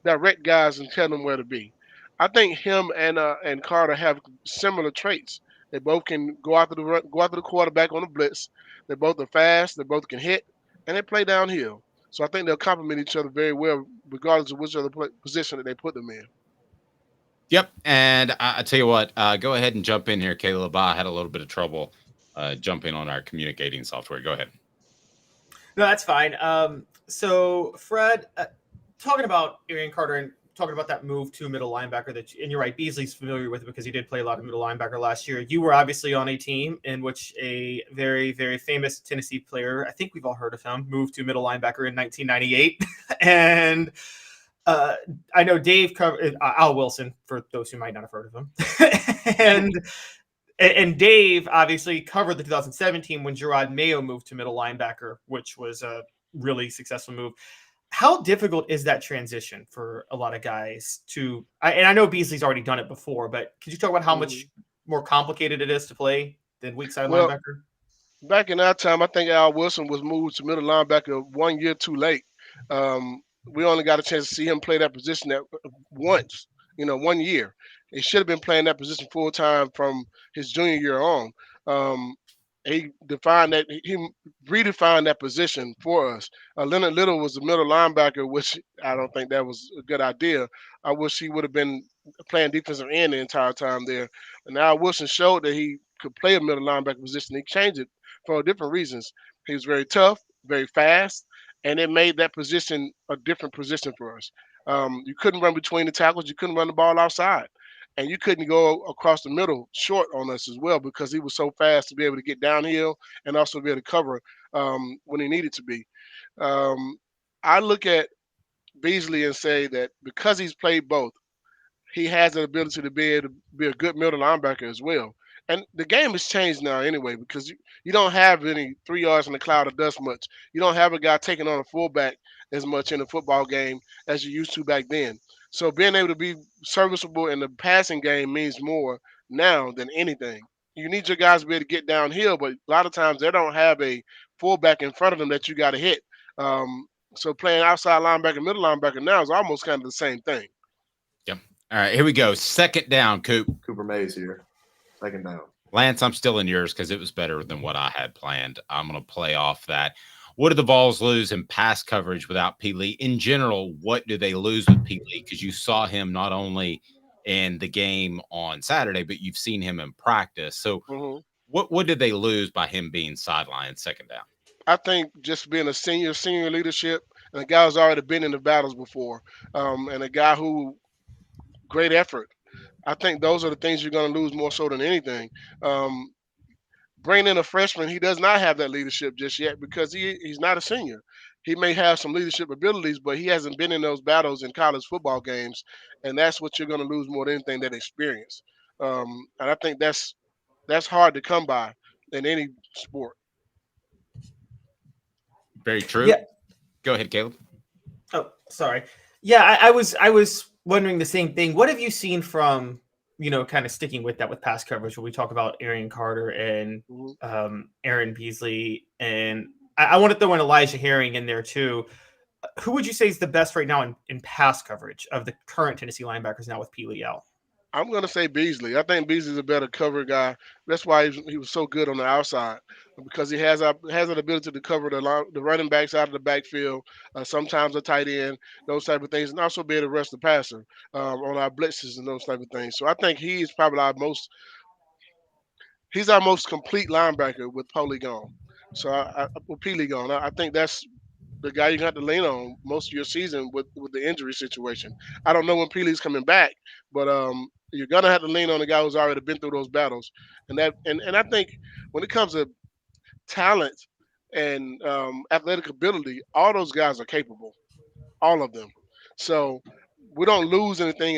direct guys and tell them where to be. I think him and Carter have similar traits. They both can go after the quarterback on the blitz. They both are fast. They both can hit, and they play downhill. So I think they'll complement each other very well, regardless of which other position that they put them in. Yep, and I tell you what, go ahead and jump in here, Caleb. I had a little bit of trouble jumping on our communicating software. Go ahead. No, that's fine. So, Fred, talking about Arian Carter and talking about that move to middle linebacker, and you're right, Beasley's familiar with it because he did play a lot of middle linebacker last year. You were obviously on a team in which a very, very famous Tennessee player, I think we've all heard of him, moved to middle linebacker in 1998. And I know Dave covered Al Wilson, for those who might not have heard of him. And Dave obviously covered the 2017 when Gerard Mayo moved to middle linebacker, which was a really successful move. How difficult is that transition for a lot of guys to, and I know Beasley's already done it before, but could you talk about how much more complicated it is to play than weak side linebacker? Back in our time, I think Al Wilson was moved to middle linebacker 1 year too late. We only got a chance to see him play that position once, 1 year. He should have been playing that position full time from his junior year on. He redefined that position for us. Leonard Little was the middle linebacker, which I don't think that was a good idea. I wish he would have been playing defensive end the entire time there. And now Wilson showed that he could play a middle linebacker position. He changed it for different reasons. He was very tough, very fast, and it made that position a different position for us. You couldn't run between the tackles. You couldn't run the ball outside. And you couldn't go across the middle short on us as well because he was so fast to be able to get downhill and also be able to cover when he needed to be. I look at Beasley and say that because he's played both, he has the ability to be able to be a good middle linebacker as well. And the game has changed now anyway because you don't have any 3 yards in the cloud of dust much. You don't have a guy taking on a fullback as much in the football game as you used to back then. So being able to be serviceable in the passing game means more now than anything. You need your guys to be able to get downhill, but a lot of times they don't have a fullback in front of them that you got to hit. So playing outside linebacker, middle linebacker now is almost kind of the same thing. Yep. All right, here we go. Second down, Coop. Cooper Mays here. Second down. Lance, I'm still in yours because it was better than what I had planned. I'm going to play off that. What did the Vols lose in pass coverage without Peely? In general, what do they lose with Peely? Because you saw him not only in the game on Saturday, but you've seen him in practice. So what did they lose by him being sidelined second down? I think just being a senior leadership, and a guy who's already been in the battles before, and a guy who great effort. I think those are the things you're going to lose more so than anything. Bringing in a freshman, he does not have that leadership just yet because he's not a senior. He may have some leadership abilities, but he hasn't been in those battles in college football games, and that's what you're going to lose more than anything, that experience. And I think that's hard to come by in any sport. Very true. Yeah. Go ahead, Caleb. Oh, sorry. Yeah, I was wondering the same thing. What have you seen from, kind of sticking with that with pass coverage when we talk about Arian Carter and Aaron Beasley? And I want to throw in Elijah Herring in there too. Who would you say is the best right now in pass coverage of the current Tennessee linebackers now with Peely out? I'm going to say Beasley. I think Beasley's a better cover guy. That's why he was so good on the outside, because he has an ability to cover the running backs out of the backfield, sometimes a tight end, those type of things, and also be able to rush the passer on our blitzes and those type of things. So I think he's probably our most complete linebacker with Peely gone. So with Peely gone, I think that's the guy you got to lean on most of your season with the injury situation. I don't know when Peely's coming back, but you're gonna have to lean on the guy who's already been through those battles. And I think when it comes to talent and athletic ability, all those guys are capable, all of them. So we don't lose anything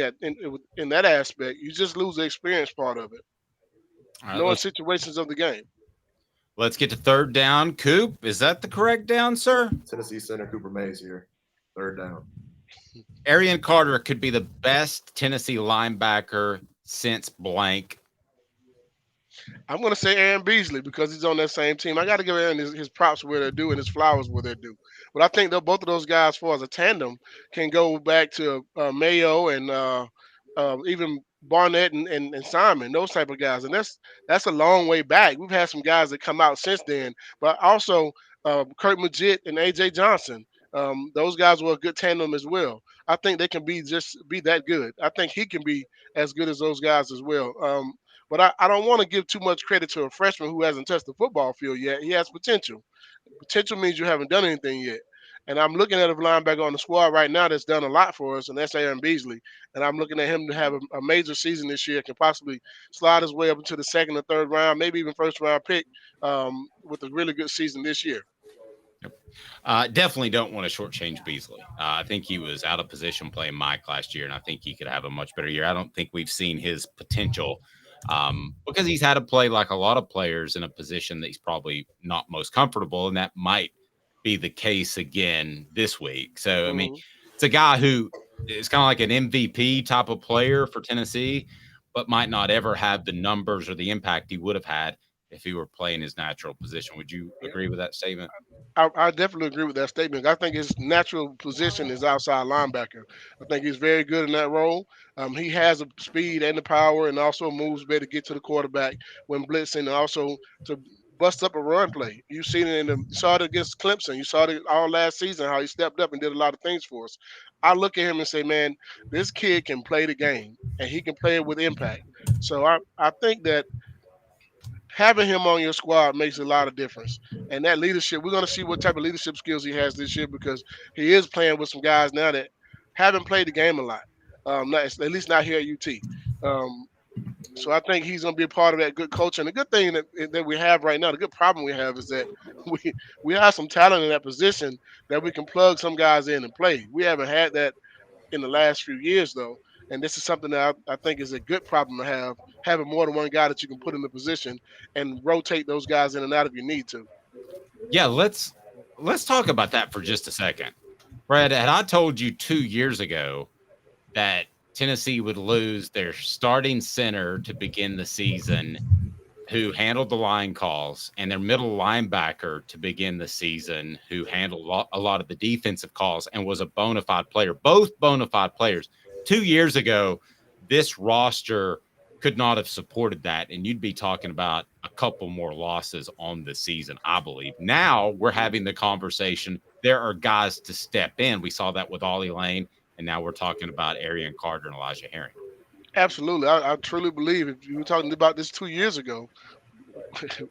in that aspect. You just lose the experience part of it, knowing situations of the game. Let's get to third down. Coop, is that the correct down, sir? Tennessee center Cooper Mays here. Third down. Arian Carter could be the best Tennessee linebacker since blank. I'm going to say Aaron Beasley because he's on that same team. I got to give Aaron his props where they're due and his flowers where they're due. But I think both of those guys, as far as a tandem, can go back to Mayo and even Barnett and Simon, those type of guys. And that's a long way back. We've had some guys that come out since then, but also Kurt Magid and A.J. Johnson. Those guys were a good tandem as well. I think they can be that good. I think he can be as good as those guys as well. But I don't want to give too much credit to a freshman who hasn't touched the football field yet. He has potential. Potential means you haven't done anything yet. And I'm looking at a linebacker on the squad right now that's done a lot for us, and that's Aaron Beasley. And I'm looking at him to have a major season this year, can possibly slide his way up into the second or third round, maybe even first round pick with a really good season this year. Definitely don't want to shortchange Beasley. I think he was out of position playing Mike last year, and I think he could have a much better year. I don't think we've seen his potential because he's had to play like a lot of players in a position that he's probably not most comfortable, and that might be the case again this week. So, I mean, it's a guy who is kind of like an MVP type of player for Tennessee, but might not ever have the numbers or the impact he would have had if he were playing his natural position. Would you agree with that statement? I definitely agree with that statement. I think his natural position is outside linebacker. I think he's very good in that role. He has the speed and the power, and also moves better to get to the quarterback when blitzing, and also to bust up a run play. You seen it you saw it against Clemson. You saw it all last season how he stepped up and did a lot of things for us. I look at him and say, man, this kid can play the game, and he can play it with impact. So I think that having him on your squad makes a lot of difference. And that leadership, we're going to see what type of leadership skills he has this year because he is playing with some guys now that haven't played the game a lot, at least not here at UT. So I think he's going to be a part of that good culture. And the good thing that we have right now, the good problem we have is that we have some talent in that position that we can plug some guys in and play. We haven't had that in the last few years, though. And this is something that I think is a good problem to have, having more than one guy that you can put in the position and rotate those guys in and out if you need to. Yeah, let's talk about that for just a second. Fred, had I told you 2 years ago that Tennessee would lose their starting center to begin the season who handled the line calls and their middle linebacker to begin the season who handled a lot of the defensive calls and was a bona fide player, both bona fide players. 2 years ago, this roster could not have supported that, and you'd be talking about a couple more losses on the season, I believe. Now we're having the conversation. There are guys to step in. We saw that with Ollie Lane, and now we're talking about Arian Carter and Elijah Herring. Absolutely. I truly believe if you were talking about this 2 years ago,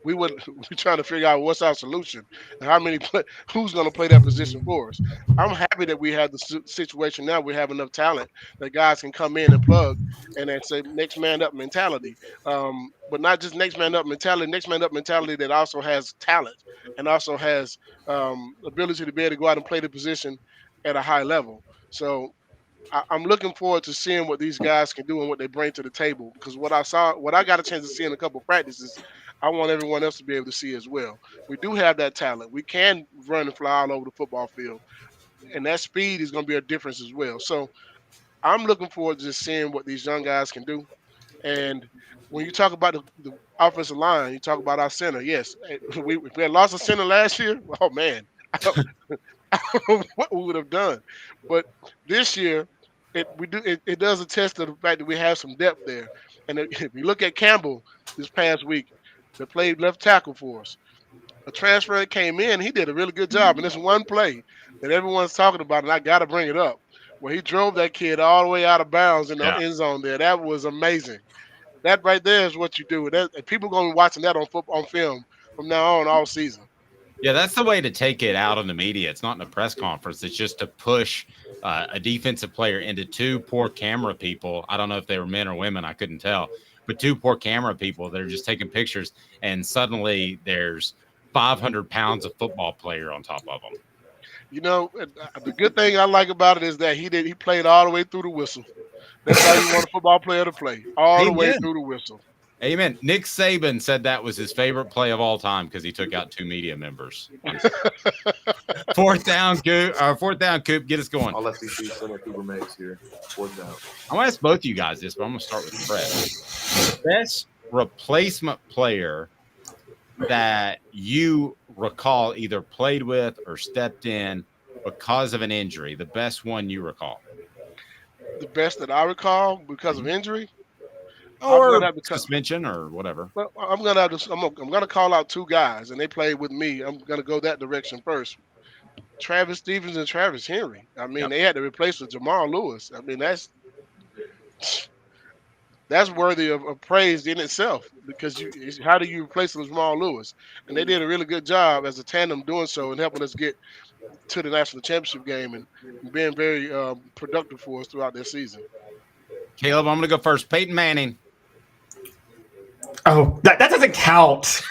we're trying to figure out what's our solution and who's going to play that position for us. I'm happy that we have the situation now. We have enough talent that guys can come in and plug and then say next man up mentality. But not just next man up mentality that also has talent and also has ability to be able to go out and play the position at a high level. So I'm looking forward to seeing what these guys can do and what they bring to the table. Because what I got a chance to see in a couple of practices, I want everyone else to be able to see as well. We do have that talent. We can run and fly all over the football field. And that speed is going to be a difference as well. So I'm looking forward to just seeing what these young guys can do. And when you talk about the offensive line, you talk about our center. Yes, if we had lost a center last year, oh, man. I don't know what we would have done. But this year, it does attest to the fact that we have some depth there. And if you look at Campbell this past week, that played left tackle for us, a transfer that came in, he did a really good job. And this one play that everyone's talking about, and I got to bring it up, where he drove that kid all the way out of bounds in the end zone there. That was amazing. That right there is what you do. People are going to be watching that on film from now on all season. Yeah, that's the way to take it out on the media. It's not in a press conference. It's just to push a defensive player into two poor camera people. I don't know if they were men or women. I couldn't tell. But two poor camera people that are just taking pictures, and suddenly there's 500 pounds of football player on top of them. You know, the good thing I like about it is that he played all the way through the whistle. That's how you want a football player to play, all the way through the whistle. Amen. Nick Saban said that was his favorite play of all time because he took out two media members. Fourth down, Coop, get us going. All SEC center Cooper Mays here. Fourth down. I'm going to ask both of you guys this, but I'm going to start with Fred. Best replacement player that you recall either played with or stepped in because of an injury, the best one you recall? The best that I recall because of injury? Or suspension or whatever. Well, I'm gonna call out two guys, and they played with me. I'm gonna go that direction first. Travis Stevens and Travis Henry. I mean, they had to replace with Jamal Lewis. I mean, that's worthy of praise in itself because how do you replace Jamal Lewis? And they did a really good job as a tandem doing so and helping us get to the national championship game and being very productive for us throughout this season. Caleb, I'm going to go first. Peyton Manning. Oh, that doesn't count.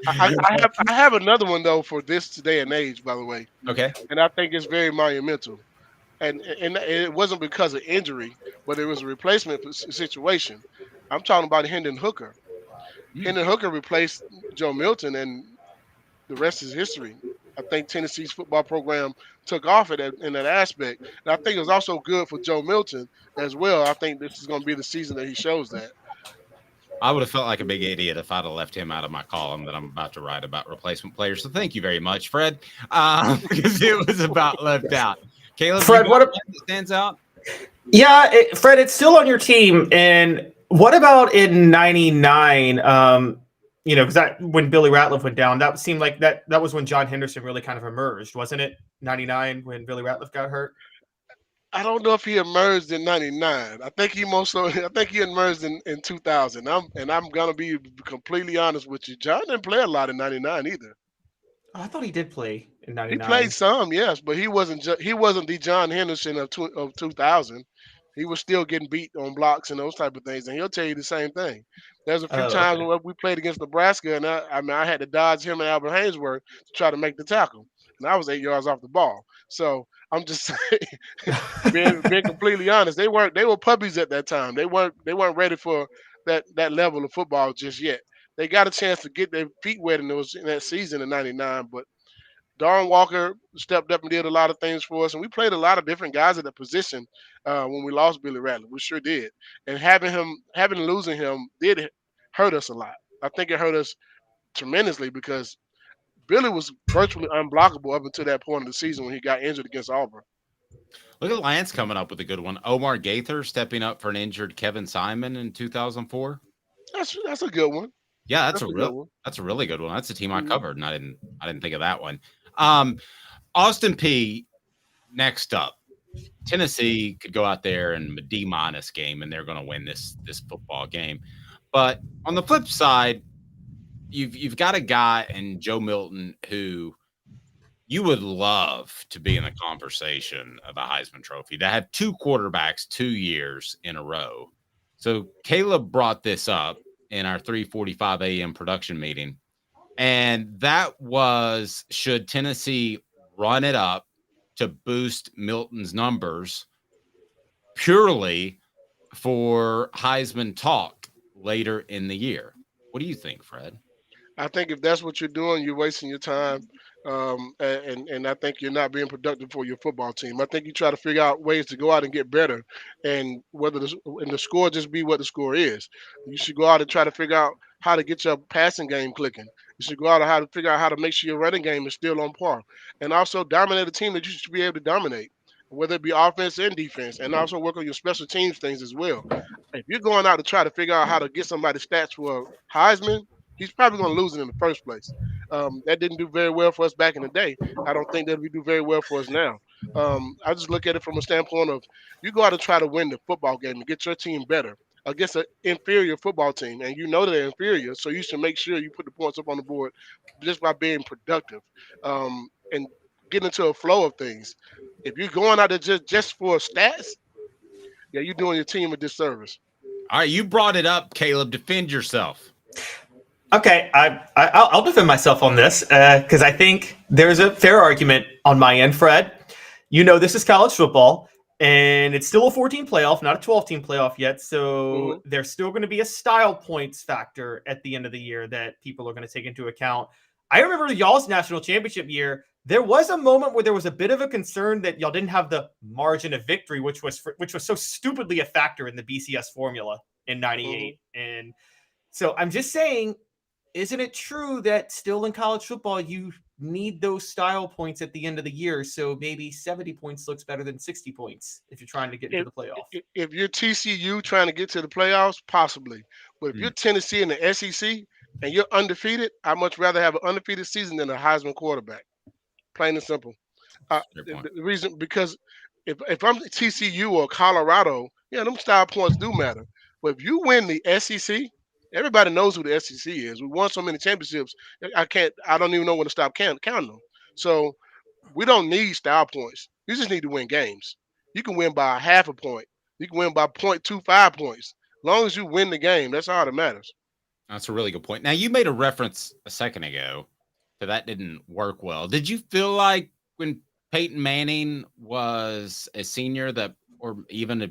I have another one, though, for this day and age, by the way. Okay. And I think it's very monumental. And it wasn't because of injury, but it was a replacement situation. I'm talking about Hendon Hooker. Hendon Hooker replaced Joe Milton, and the rest is history. I think Tennessee's football program took off in that aspect. And I think it was also good for Joe Milton as well. I think this is going to be the season that he shows that. I would have felt like a big idiot if I'd have left him out of my column that I'm about to write about replacement players. So thank you very much, Fred, because it was about left out. Caleb, Fred, what stands out? Yeah, Fred, it's still on your team. And what about in '99? Because when Billy Ratliff went down, that seemed like that was when John Henderson really kind of emerged, wasn't it? '99 when Billy Ratliff got hurt. I don't know if he emerged in '99. I think he emerged in 2000. I'm gonna be completely honest with you. John didn't play a lot in '99 either. Oh, I thought he did play in He played '99. some, yes, but he wasn't the John Henderson of 2000. He was still getting beat on blocks and those type of things, and he'll tell you the same thing. There's a few Oh, times okay. when we played against Nebraska, and I had to dodge him and Albert Hainsworth to try to make the tackle, and I was 8 yards off the ball. So I'm just saying, being completely honest, they were puppies at that time. They weren't ready for that level of football just yet. They got a chance to get their feet wet in that season in '99, but Darren Walker stepped up and did a lot of things for us, and we played a lot of different guys at the position when we lost Billy Rattler. We sure did, and losing him did hurt us a lot. I think it hurt us tremendously because Billy was virtually unblockable up until that point of the season when he got injured against Auburn. Look at Lance coming up with a good one. Omar Gaither stepping up for an injured Kevin Simon in 2004. That's a good one. Yeah, that's a really good one. That's a team I covered, and I didn't think of that one. Austin Peay next up. Tennessee could go out there and a D- game, and they're going to win this football game. But on the flip side, you've got a guy in Joe Milton who you would love to be in the conversation of a Heisman Trophy, to have two quarterbacks 2 years in a row. So Caleb brought this up in our 3:45 a.m. production meeting, and that was, should Tennessee run it up to boost Milton's numbers purely for Heisman talk later in the year? What do you think, Fred? I think if that's what you're doing, you're wasting your time, and I think you're not being productive for your football team. I think you try to figure out ways to go out and get better, and the score just be what the score is. You should go out and try to figure out how to get your passing game clicking. You should go out and figure out how to make sure your running game is still on par, and also dominate a team that you should be able to dominate, whether it be offense and defense, and also work on your special teams things as well. If you're going out to try to figure out how to get somebody's stats for Heisman, he's probably going to lose it in the first place. That didn't do very well for us back in the day. I don't think that we do very well for us now. I just look at it from a standpoint of you go out and try to win the football game and get your team better against an inferior football team, and you know they're inferior, so you should make sure you put the points up on the board just by being productive and getting into a flow of things. If you're going out there just for stats, yeah, you're doing your team a disservice. All right, you brought it up, Caleb. Defend yourself. Okay, I'll defend myself on this because I think there's a fair argument on my end, Fred. You know, this is college football, and it's still a 14 playoff, not a 12-team playoff yet. So there's still going to be a style points factor at the end of the year that people are going to take into account. I remember y'all's national championship year. There was a moment where there was a bit of a concern that y'all didn't have the margin of victory, which was so stupidly a factor in the BCS formula in '98. And so I'm just saying, isn't it true that still in college football, you need those style points at the end of the year? So maybe 70 points looks better than 60 points if you're trying to get into the playoff. If you're TCU trying to get to the playoffs, possibly. But if you're Tennessee in the SEC and you're undefeated, I'd much rather have an undefeated season than a Heisman quarterback. Plain and simple. The reason, because if I'm TCU or Colorado, yeah, them style points do matter. But if you win the SEC, everybody knows who the SEC is. We won so many championships. I don't even know when to stop counting them. So we don't need style points. You just need to win games. You can win by half a point. You can win by 0.25 points. As long as you win the game, that's all that matters. That's a really good point. Now, you made a reference a second ago that didn't work well. Did you feel like when Peyton Manning was a senior or even a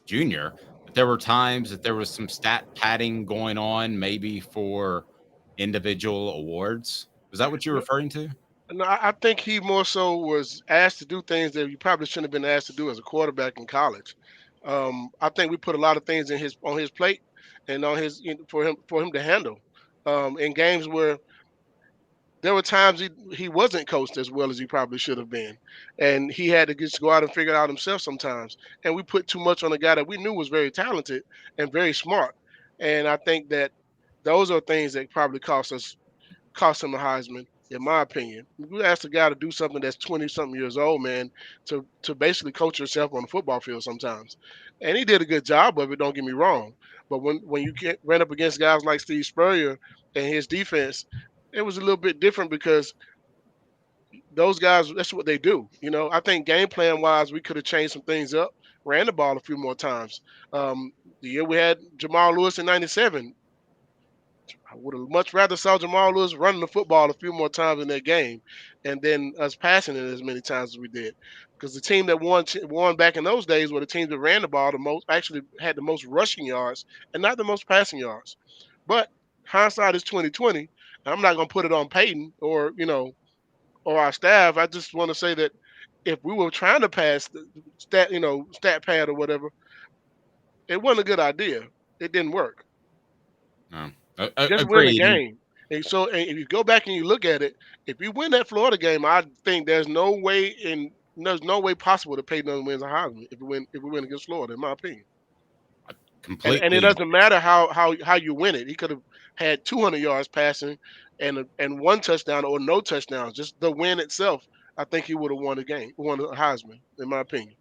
junior, there were times that there was some stat padding going on, maybe for individual awards? Was that what you're referring to? No, I think he more so was asked to do things that you probably shouldn't have been asked to do as a quarterback in college. I think we put a lot of things on his plate and for him to handle in games where there were times he wasn't coached as well as he probably should have been, and he had to just go out and figure it out himself sometimes. And we put too much on a guy that we knew was very talented and very smart. And I think that those are things that probably cost him the Heisman. in my opinion. You ask a guy to do something that's 20-something years old, man, to basically coach yourself on the football field sometimes. And he did a good job of it, don't get me wrong. But when you ran up against guys like Steve Spurrier and his defense, it was a little bit different because those guys, that's what they do. I think game plan wise, we could have changed some things up, ran the ball a few more times. The year we had Jamal Lewis in '97, I would have much rather saw Jamal Lewis running the football a few more times in that game, and then us passing it as many times as we did. Because the team that won back in those days were the teams that ran the ball the most, actually had the most rushing yards and not the most passing yards. But hindsight is 2020. I'm not going to put it on Peyton or our staff. I just want to say that if we were trying to pass the stat pad or whatever, it wasn't a good idea. It didn't work. Just win the game. And so if you go back and you look at it, if you win that Florida game, I think there's no way possible that Peyton wins a Heisman if we win against Florida, in my opinion. Completely. And it doesn't matter how you win it. He could have had 200 yards passing and one touchdown or no touchdowns. Just the win itself, I think he would have won the game, won the Heisman, in my opinion.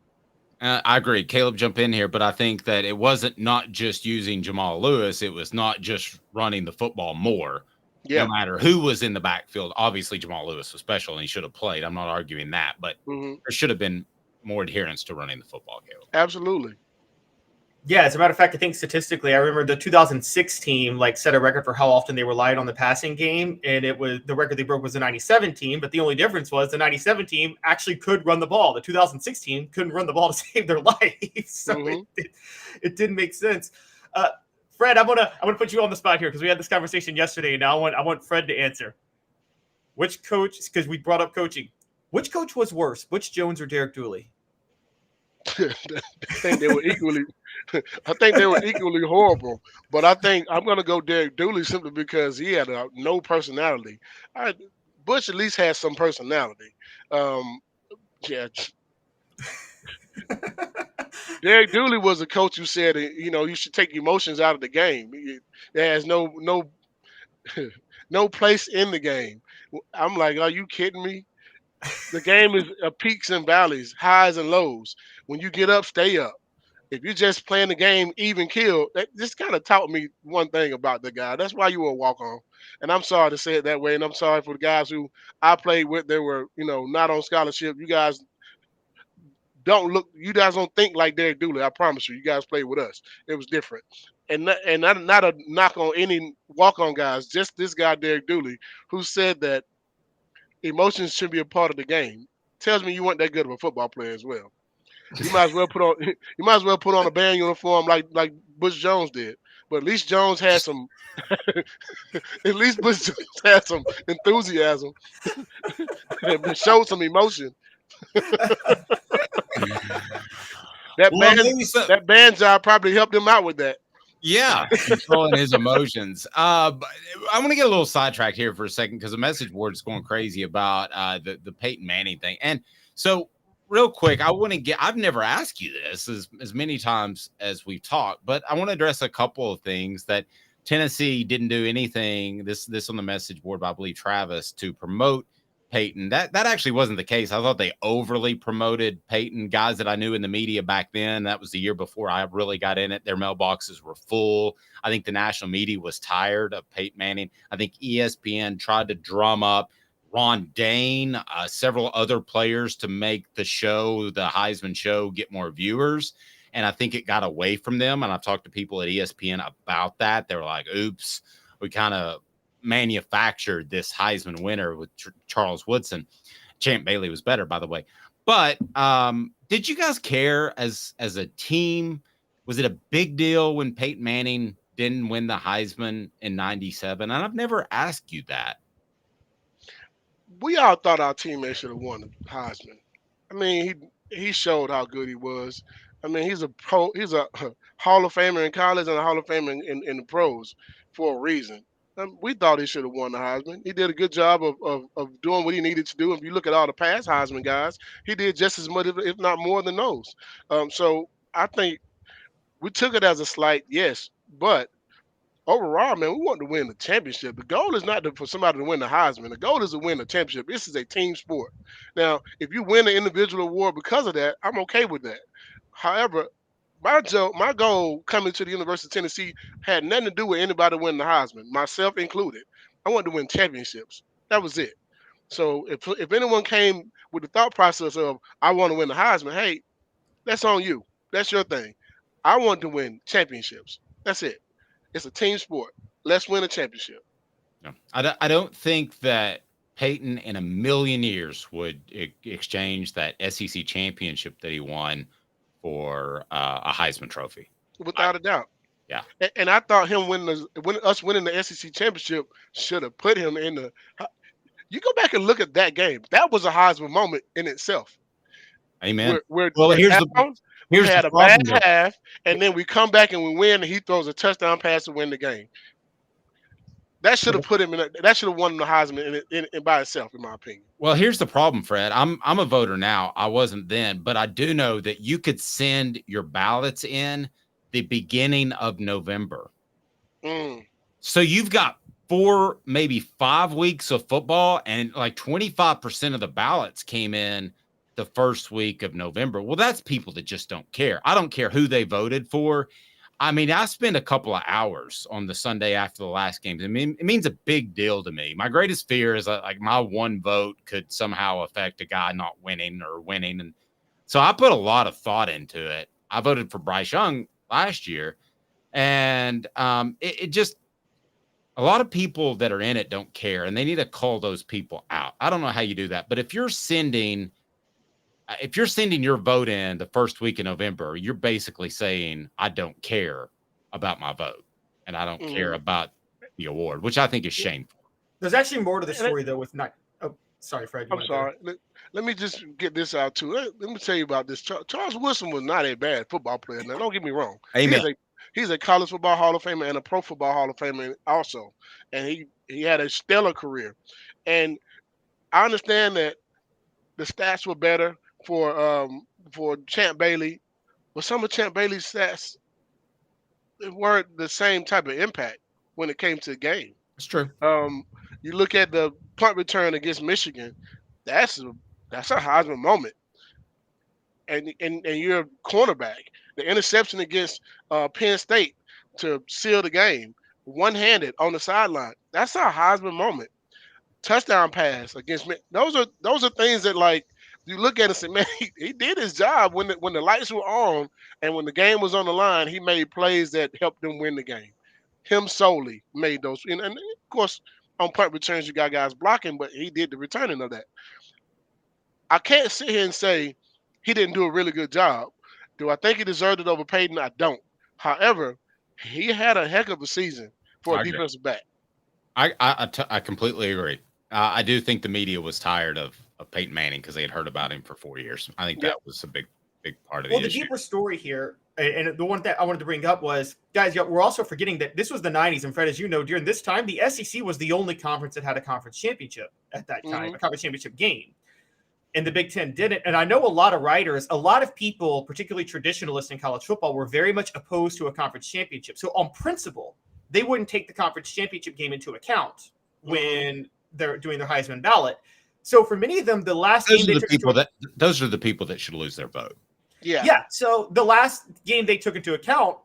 I agree. Caleb, jump in here, but I think that it wasn't not just using Jamal Lewis. It was not just running the football more. Yeah. No matter who was in the backfield. Obviously, Jamal Lewis was special and he should have played. I'm not arguing that, but there should have been more adherence to running the football, Caleb. Absolutely. Yeah, as a matter of fact, I think statistically, I remember the 2006 team set a record for how often they relied on the passing game, and it was the record they broke was the 97 team. But the only difference was the 97 team actually could run the ball. The 2016 couldn't run the ball to save their life, so it didn't make sense. Fred, I'm gonna put you on the spot here because we had this conversation yesterday, and now I want Fred to answer. Which coach? Because we brought up coaching. Which coach was worse, Butch Jones or Derek Dooley? I think they were equally. I think they were equally horrible, but I think I'm going to go Derek Dooley simply because he had no personality. Butch at least has some personality. Yeah. Derek Dooley was a coach who said, you should take emotions out of the game. There has no place in the game. I'm like, are you kidding me? The game is peaks and valleys, highs and lows. When you get up, stay up. If you're just playing the game even kill, this kind of taught me one thing about the guy. That's why you were a walk-on. And I'm sorry to say it that way. And I'm sorry for the guys who I played with. They were, not on scholarship. You guys don't think like Derek Dooley. I promise you. You guys played with us. It was different. And not a knock on any walk-on guys. Just this guy, Derek Dooley, who said that emotions should be a part of the game. Tells me you weren't that good of a football player as well. You might as well put on a band uniform like Butch Jones did. But at least Jones had some at least Butch Jones had some enthusiasm and showed some emotion. That band job probably helped him out with that. Yeah, controlling his emotions. But I want to get a little sidetracked here for a second because the message board is going crazy about the Peyton Manning thing. And so real quick, I've never asked you this as many times as we've talked, but I want to address a couple of things that Tennessee didn't do anything. This on the message board by, I believe, Travis, to promote Peyton. That actually wasn't the case. I thought they overly promoted Peyton. Guys that I knew in the media back then, that was the year before I really got in it. Their mailboxes were full. I think the national media was tired of Peyton Manning. I think ESPN tried to drum up Ron Dane, several other players to make the Heisman show, get more viewers. And I think it got away from them. And I've talked to people at ESPN about that. They were like, oops, we kind of manufactured this Heisman winner with Charles Woodson. Champ Bailey was better, by the way. But did you guys care as a team? Was it a big deal when Peyton Manning didn't win the Heisman in '97? And I've never asked you that. We all thought our teammates should have won the Heisman. I mean, he showed how good he was. I mean, he's a Hall of Famer in college and a Hall of Famer in the pros for a reason. We thought he should have won the Heisman. He did a good job of doing what he needed to do. If you look at all the past Heisman guys, he did just as much, if not more than those. So I think we took it as a slight, yes, but overall, man, we want to win the championship. The goal is not for somebody to win the Heisman. The goal is to win the championship. This is a team sport. Now, if you win an individual award because of that, I'm okay with that. However, my goal coming to the University of Tennessee had nothing to do with anybody winning the Heisman, myself included. I wanted to win championships. That was it. So if anyone came with the thought process of I want to win the Heisman, hey, that's on you. That's your thing. I want to win championships. That's it. It's a team sport. Let's win a championship. No, I don't think that Peyton in a million years would exchange that SEC championship that he won for a Heisman Trophy. Without a doubt. Yeah. And I thought him winning the SEC championship should have put him in the. You go back and look at that game. That was a Heisman moment in itself. Amen. We here's had the a bad problem, half, and then we come back and we win, and he throws a touchdown pass to win the game. That should have put him in. That should have won the Heisman in by itself, in my opinion. Well, here's the problem, Fred. I'm a voter now. I wasn't then, but I do know that you could send your ballots in the beginning of November. So you've got 4, maybe 5 weeks of football, and like 25% of the ballots came in the first week of November. Well, that's people that just don't care. I don't care who they voted for. I mean, I spent a couple of hours on the Sunday after the last game. I mean, it means a big deal to me. My greatest fear is like my one vote could somehow affect a guy not winning or winning. And so I put a lot of thought into it. I voted for Bryce Young last year, and it just, a lot of people that are in it don't care, and they need to call those people out. I don't know how you do that, but if you're sending your vote in the first week of November, you're basically saying, I don't care about my vote, and I don't care about the award, which I think is shameful. There's actually more to the story, though, with not. Oh, sorry, Fred. I'm sorry. Let me just get this out, too. Let me tell you about this. Charles Woodson was not a bad football player. Now, don't get me wrong. Amen. He's a college football Hall of Famer and a pro football Hall of Famer also. And he had a stellar career. And I understand that the stats were better for Champ Bailey, but some of Champ Bailey's stats weren't the same type of impact when it came to the game. It's true. You look at the punt return against Michigan, that's a Heisman moment. And you're a cornerback. The interception against Penn State to seal the game, one-handed on the sideline, that's a Heisman moment. Touchdown pass against those are things that, like, you look at it and say, man, he did his job when the lights were on and when the game was on the line. He made plays that helped them win the game. Him solely made those. And of course, on punt returns, you got guys blocking, but he did the returning of that. I can't sit here and say he didn't do a really good job. Do I think he deserved it over Peyton? I don't. However, he had a heck of a season for a defensive back. I completely agree. I do think the media was tired of Peyton Manning because they had heard about him for 4 years. I think that was a big part of the issue. Well, the deeper story here, and the one that I wanted to bring up was, guys, we're also forgetting that this was the 90s, and Fred, as you know, during this time, the SEC was the only conference that had a conference championship at that time, a conference championship game. And the Big Ten didn't. And I know a lot of writers, a lot of people, particularly traditionalists in college football, were very much opposed to a conference championship. So on principle, they wouldn't take the conference championship game into account when they're doing their Heisman ballot. So for many of them, the last game those are the people that should lose their vote. Yeah. So the last game they took into account,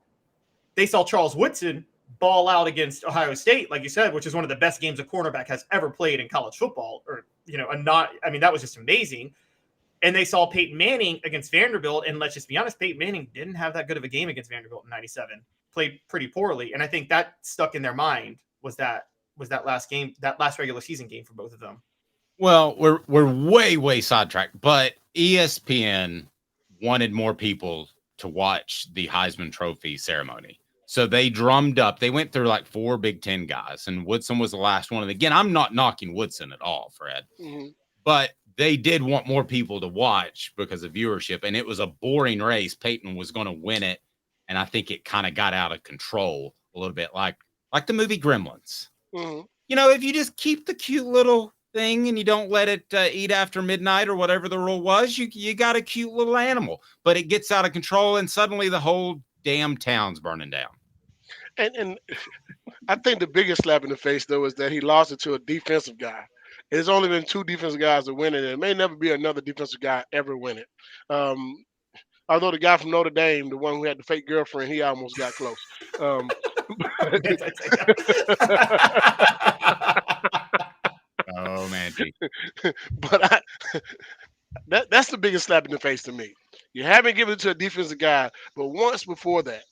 they saw Charles Woodson ball out against Ohio State, like you said, which is one of the best games a cornerback has ever played in college football. That was just amazing. And they saw Peyton Manning against Vanderbilt, and let's just be honest, Peyton Manning didn't have that good of a game against Vanderbilt in '97. Played pretty poorly, and I think that stuck in their mind was that last game, that last regular season game for both of them. Well, we're way sidetracked, but ESPN wanted more people to watch the Heisman Trophy ceremony. So they drummed up. They went through like 4 Big Ten guys, and Woodson was the last one. And again, I'm not knocking Woodson at all, Fred. But they did want more people to watch because of viewership, and it was a boring race. Peyton was going to win it, and I think it kind of got out of control a little bit, like the movie Gremlins. You know, if you just keep the cute little thing and you don't let it eat after midnight or whatever the rule was, you got a cute little animal, but it gets out of control and suddenly the whole damn town's burning down. And I think the biggest slap in the face though is that he lost it to a defensive guy. There's only been 2 defensive guys to win it, and it may never be another defensive guy ever win it. Although the guy from Notre Dame, the one who had the fake girlfriend, he almost got close. Oh man, but that's the biggest slap in the face to me. You haven't given it to a defensive guy, but once before that,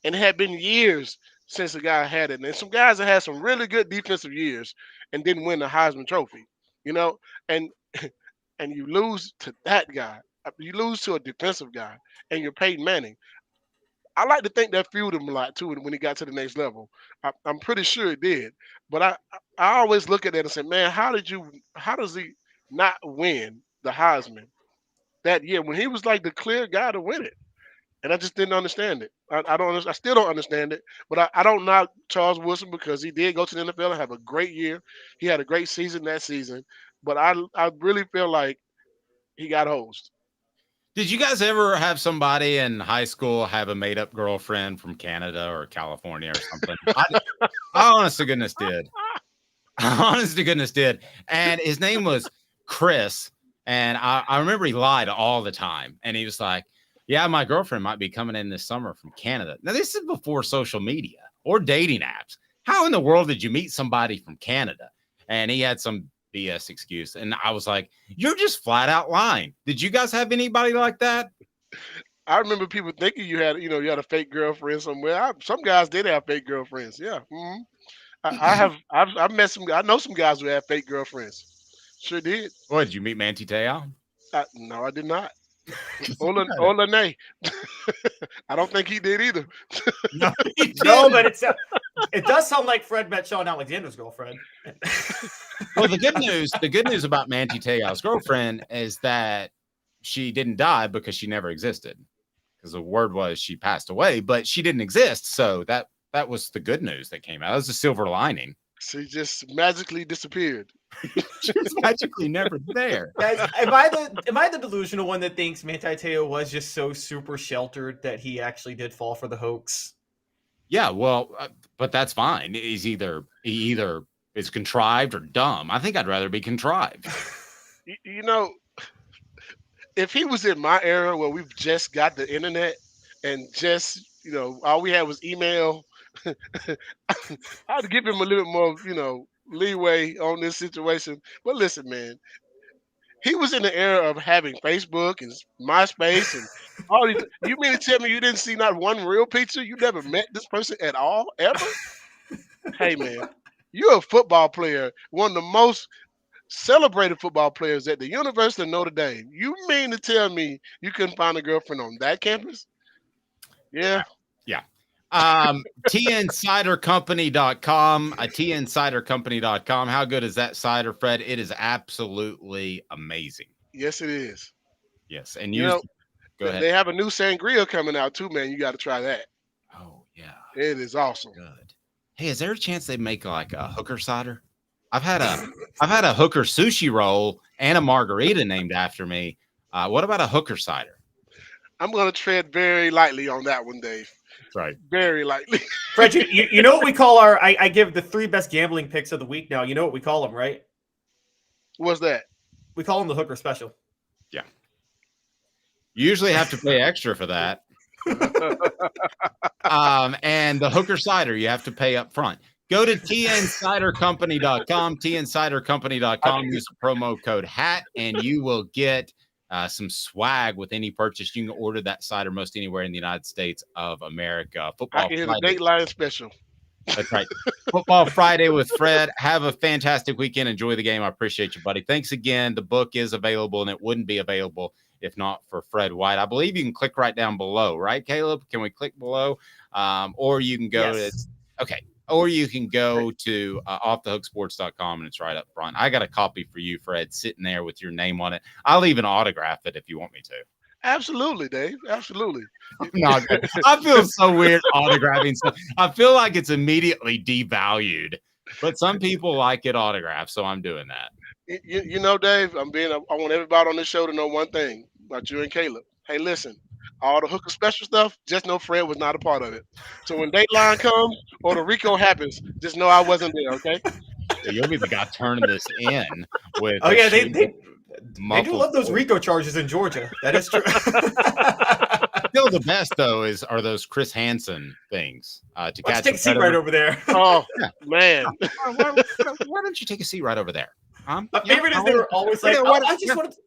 and it had been years since the guy had it. And some guys that had some really good defensive years and didn't win the Heisman Trophy, and and you lose to that guy. You lose to a defensive guy, and you're Peyton Manning. I like to think that fueled him a lot too when he got to the next level. I'm pretty sure it did. But I always look at that and say, man, how does he not win the Heisman that year when he was like the clear guy to win it? And I just didn't understand it. I still don't understand it. But I don't knock Charles Wilson because he did go to the NFL and have a great year. He had a great season that season. But I really feel like he got hosed. Did you guys ever have somebody in high school have a made-up girlfriend from Canada or California or something? I honest to goodness did. Honest to goodness did. And his name was Chris. And I remember he lied all the time. And he was like, yeah, my girlfriend might be coming in this summer from Canada. Now, this is before social media or dating apps. How in the world did you meet somebody from Canada? And he had some BS excuse. And I was like, you're just flat out lying. Did you guys have anybody like that? I remember people thinking you had a fake girlfriend somewhere. Some guys did have fake girlfriends. Yeah. Mm-hmm. I've met some. I know some guys who have fake girlfriends. Sure did. What, did you meet Manti Te'o? No, I did not. Ola Nay. I don't think he did either. No, but it does sound like Fred met Sean Alexander's girlfriend. Well, the good news about Manti Te'o's girlfriend is that she didn't die because she never existed. Because the word was she passed away, but she didn't exist. So that was the good news that came out. That was the silver lining. She just magically disappeared. She was magically never there. Guys, am I the delusional one that thinks Manti Te'o was just so super sheltered that he actually did fall for the hoax? Yeah, well, but that's fine. He either is contrived or dumb. I think I'd rather be contrived. If he was in my era where we've just got the internet and just all we had was email, I'd give him a little bit more leeway on this situation. But listen, man, he was in the era of having Facebook and MySpace and all these. You mean to tell me you didn't see not one real picture? You never met this person at all, ever? Hey, man, you're a football player, one of the most celebrated football players at the University of Notre Dame. You mean to tell me you couldn't find a girlfriend on that campus? Yeah. Yeah. TNciderCompany.com, TNciderCompany.com. How good is that cider, Fred? It is absolutely amazing. Yes, it is. Yes. And go ahead. They have a new sangria coming out too, man. You got to try that. Oh, yeah. It is awesome. Good. Hey, is there a chance they make like a hooker cider? I've had a hooker sushi roll and a margarita named after me. What about a hooker cider? I'm going to tread very lightly on that one, Dave. That's right. Very lightly. Fred, you know what we call I give the 3 best gambling picks of the week now. You know what we call them, right? What's that? We call them the hooker special. Yeah. You usually have to pay extra for that. And the hooker cider, you have to pay up front. Go to TNciderCompany.com, TNciderCompany.com. Use the promo code HAT, and you will get some swag with any purchase. You can order that cider most anywhere in the United States of America. I can hear the Dateline special. That's right. Football Friday with Fred. Have a fantastic weekend. Enjoy the game. I appreciate you, buddy. Thanks again. The book is available, and it wouldn't be available if not for Fred White. I believe you can click right down below, right, Caleb? Can we click below? Or you can go to or you can go to offthehooksports.com, and it's right up front. I got a copy for you, Fred, sitting there with your name on it. I'll even autograph it if you want me to. Absolutely, Dave. Absolutely. No, I feel so weird autographing stuff. I feel like it's immediately devalued, but some people like it autographed, so I'm doing that. Dave, I want everybody on this show to know one thing about you and Caleb. Hey, listen, All the Hooker special stuff, just know Fred was not a part of it. So when Dateline comes or the Rico happens, just know I wasn't there, okay? You'll be the guy turning this in with. Oh yeah, they do muffled love those voice. Rico charges in Georgia. That is true. Still, the best though are those Chris Hansen things. To Let's catch take a seat right over there. Oh man, why don't you take a seat right over there? My favorite is they were always like, I just want to.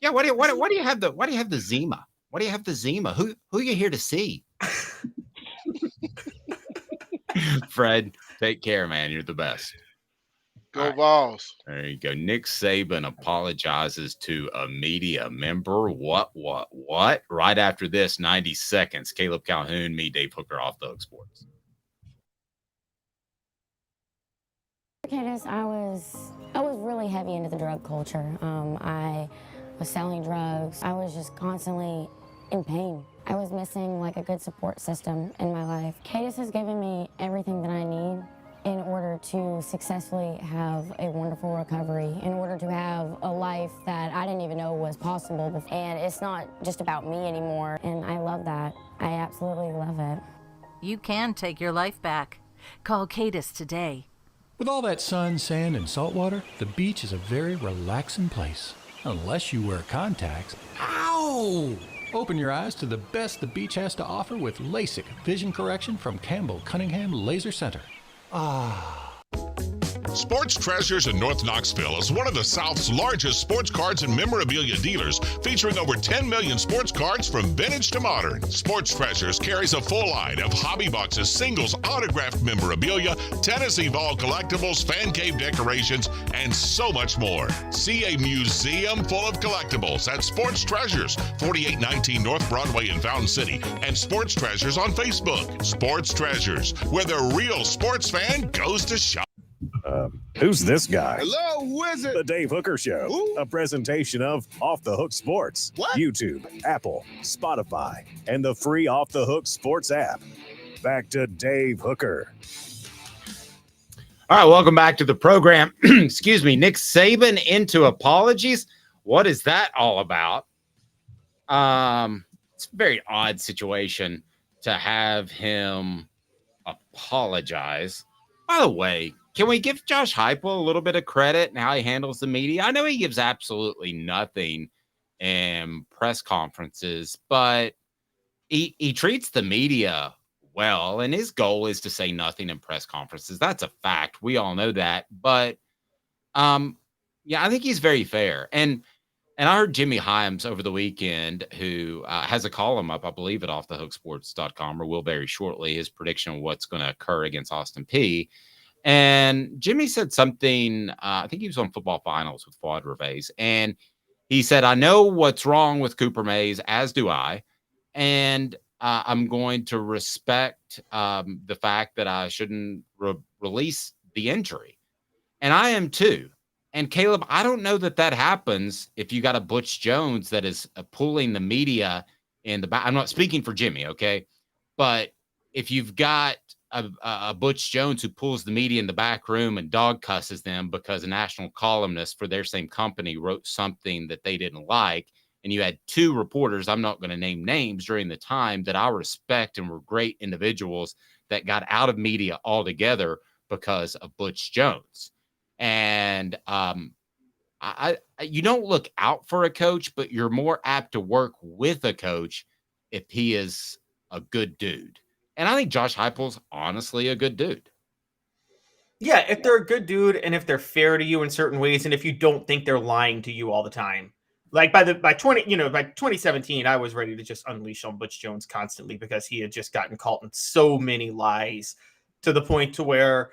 Yeah, why do you have the Zima? Why do you have the Zima? Who are you here to see? Fred, take care, man. You're the best. Go Vols. There you go. Nick Saban apologizes to a media member. What? Right after this, 90 seconds. Caleb Calhoun, me, Dave Hooker, Off the Hook Sports. Candace, I was really heavy into the drug culture. I was selling drugs. I was just constantly in pain. I was missing like a good support system in my life. Candace has given me everything that I need in order to successfully have a wonderful recovery, in order to have a life that I didn't even know was possible. And it's not just about me anymore, and I love that. I absolutely love it. You can take your life back. Call Cadis today. With all that sun, sand, and salt water, the beach is a very relaxing place. Unless you wear contacts. Ow! Open your eyes to the best the beach has to offer with LASIK vision correction from Campbell Cunningham Laser Center. Sports Treasures in North Knoxville is one of the South's largest sports cards and memorabilia dealers, featuring over 10 million sports cards from vintage to modern. Sports Treasures carries a full line of hobby boxes, singles, autographed memorabilia, Tennessee Vol collectibles, fan cave decorations, and so much more. See a museum full of collectibles at Sports Treasures, 4819 North Broadway in Fountain City, and Sports Treasures on Facebook. Sports Treasures, where the real sports fan goes to shop. Who's this guy? Hello, wizard. The Dave Hooker Show, Ooh. a presentation of Off the Hook Sports, What? YouTube, Apple, Spotify, and the free Off the Hook Sports app. Back to Dave Hooker. All right, welcome back to the program. Excuse me, Nick Saban into apologies. What is that all about? It's a very odd situation to have him apologize. By the way, can we give Josh Heupel a little bit of credit in how he handles the media? I know he gives absolutely nothing in press conferences, but he treats the media well, and his goal is to say nothing in press conferences. That's a fact. We all know that. But yeah, I think he's very fair. And I heard Jimmy Hyams over the weekend, who has a column up, I believe, at offthehooksports.com, or will very shortly, his prediction of what's going to occur against Austin Peay. And Jimmy said something, I think he was on Football Finals with Fuad Reves, and he said, I know what's wrong with Cooper Mays, as do I, and I'm going to respect the fact that I shouldn't release the injury. And I am too. And Caleb, I don't know that happens if you got a Butch Jones that is pulling the media in the back. I'm not speaking for Jimmy, okay? But if you've got a Butch Jones who pulls the media in the back room and dog cusses them because a national columnist for their same company wrote something that they didn't like, and you had two reporters, I'm not going to name names, during the time that I respect and were great individuals that got out of media altogether because of Butch Jones. And you don't look out for a coach, but you're more apt to work with a coach if he is a good dude. And I think Josh Heupel's honestly a good dude. Yeah, if they're a good dude and if they're fair to you in certain ways, and if you don't think they're lying to you all the time. Like by 2017, I was ready to just unleash on Butch Jones constantly because he had just gotten caught in so many lies, to the point to where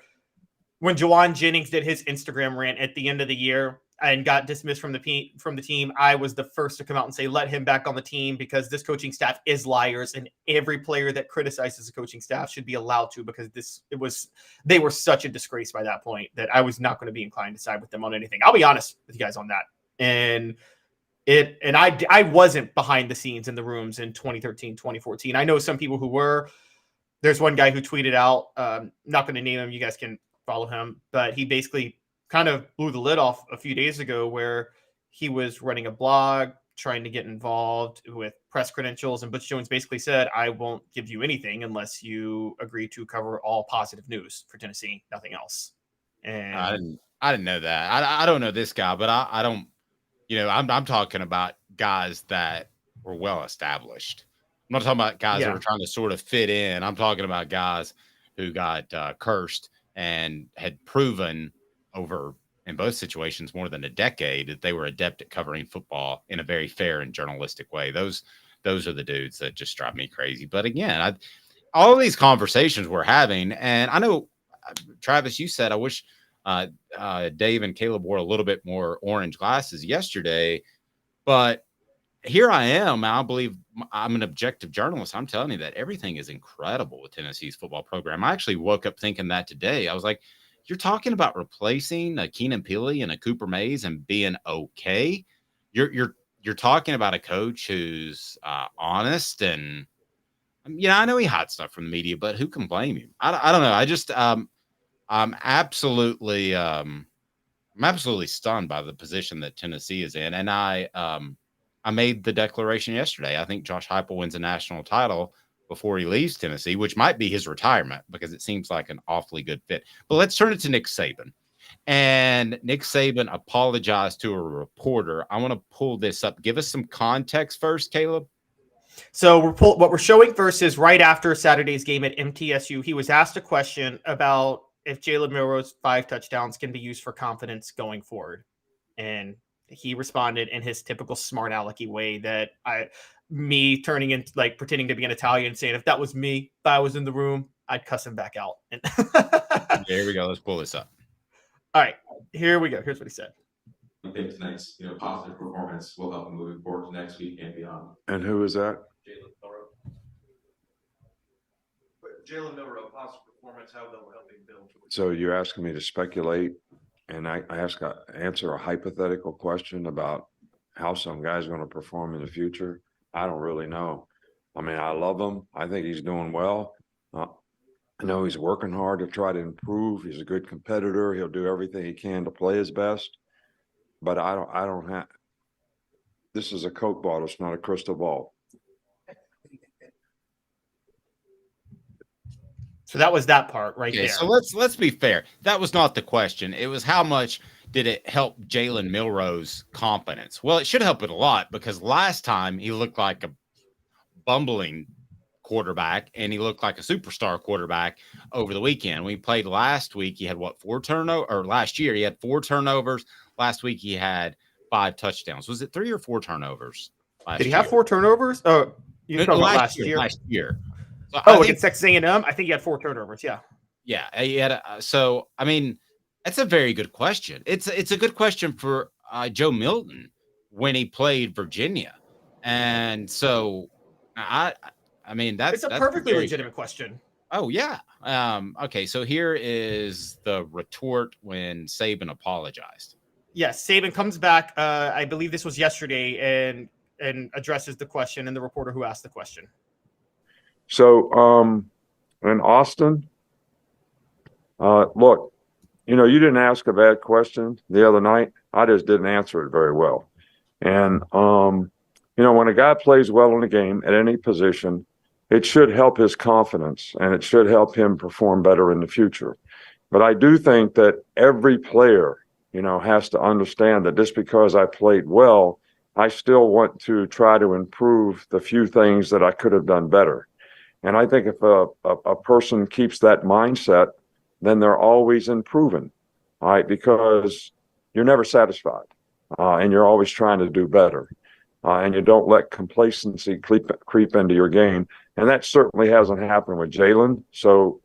when Juwan Jennings did his Instagram rant at the end of the year and got dismissed from the team, I was the first to come out and say, let him back on the team because this coaching staff is liars, and every player that criticizes the coaching staff should be allowed to, because they were such a disgrace by that point that I was not going to be inclined to side with them on anything. I'll be honest with you guys on that. And I wasn't behind the scenes in the rooms in 2013, 2014. I know some people who were. There's one guy who tweeted out, not going to name him, you guys can follow him, but he basically kind of blew the lid off a few days ago where he was running a blog trying to get involved with press credentials, and Butch Jones basically said, I won't give you anything unless you agree to cover all positive news for Tennessee, nothing else. And I didn't know that. I don't know this guy, but I don't, I'm talking about guys that were well established. I'm not talking about guys that were trying to sort of fit in. I'm talking about guys who got cursed and had proven over, in both situations, more than a decade that they were adept at covering football in a very fair and journalistic way. Those are the dudes that just drive me crazy. But again, all of these conversations we're having, and I know, Travis, you said, I wish Dave and Caleb wore a little bit more orange glasses yesterday, but here I am. I believe I'm an objective journalist. I'm telling you that everything is incredible with Tennessee's football program. I actually woke up thinking that today. I was like, you're talking about replacing a Keenan Pili and a Cooper Mays and being okay. You're talking about a coach who's honest, and I know he hides stuff from the media, but who can blame him? I don't know. I just I'm absolutely stunned by the position that Tennessee is in, and I made the declaration yesterday. I think Josh Heupel wins a national title before he leaves Tennessee, which might be his retirement because it seems like an awfully good fit. But let's turn it to Nick Saban. And Nick Saban apologized to a reporter. I want to pull this up. Give us some context first, Caleb. So what we're showing first is right after Saturday's game at MTSU, he was asked a question about if Jalen Milroe's 5 touchdowns can be used for confidence going forward. And he responded in his typical smart alecky way that me turning into like pretending to be an Italian, saying if that was me, if I was in the room, I'd cuss him back out. Here we go. Let's pull this up. All right, here we go. Here's what he said. I think tonight's positive performance will help him moving forward to next week and beyond. And who is that? Jalen Milroe, positive performance, how that will help him build. So you're asking me to speculate, and I answer a hypothetical question about how some guy's going to perform in the future. I don't really know. I mean, I love him. I think he's doing well. I know he's working hard to try to improve. He's a good competitor. He'll do everything he can to play his best. But I don't have. This is a Coke bottle. It's not a crystal ball. So that was that part right there. So let's be fair. That was not the question. It was how much did it help Jalen Milroe's confidence? Well, it should help it a lot because last time he looked like a bumbling quarterback and he looked like a superstar quarterback over the weekend. When he played last week, he had 4 turnovers, or last year he had 4 turnovers. Last week he had 5 touchdowns. Was it 3 or 4 turnovers? Did he have 4 turnovers? Oh, you talking about last year? Last year. So against Texas A&M, I think he had 4 turnovers. Yeah. Yeah. He had. So I mean, that's a very good question. It's a good question for Joe Milton when he played Virginia, and so I mean that's a perfectly legitimate question. Oh yeah. Okay. So here is the retort when Saban apologized. Yes, Saban comes back. I believe this was yesterday, and addresses the question and the reporter who asked the question. So, in Austin, look, you didn't ask a bad question the other night. I just didn't answer it very well. And, when a guy plays well in a game at any position, it should help his confidence and it should help him perform better in the future. But I do think that every player, has to understand that just because I played well, I still want to try to improve the few things that I could have done better. And I think if a person keeps that mindset, then they're always improving, all right, because you're never satisfied and you're always trying to do better. And you don't let complacency creep into your game. And that certainly hasn't happened with Jalen. So,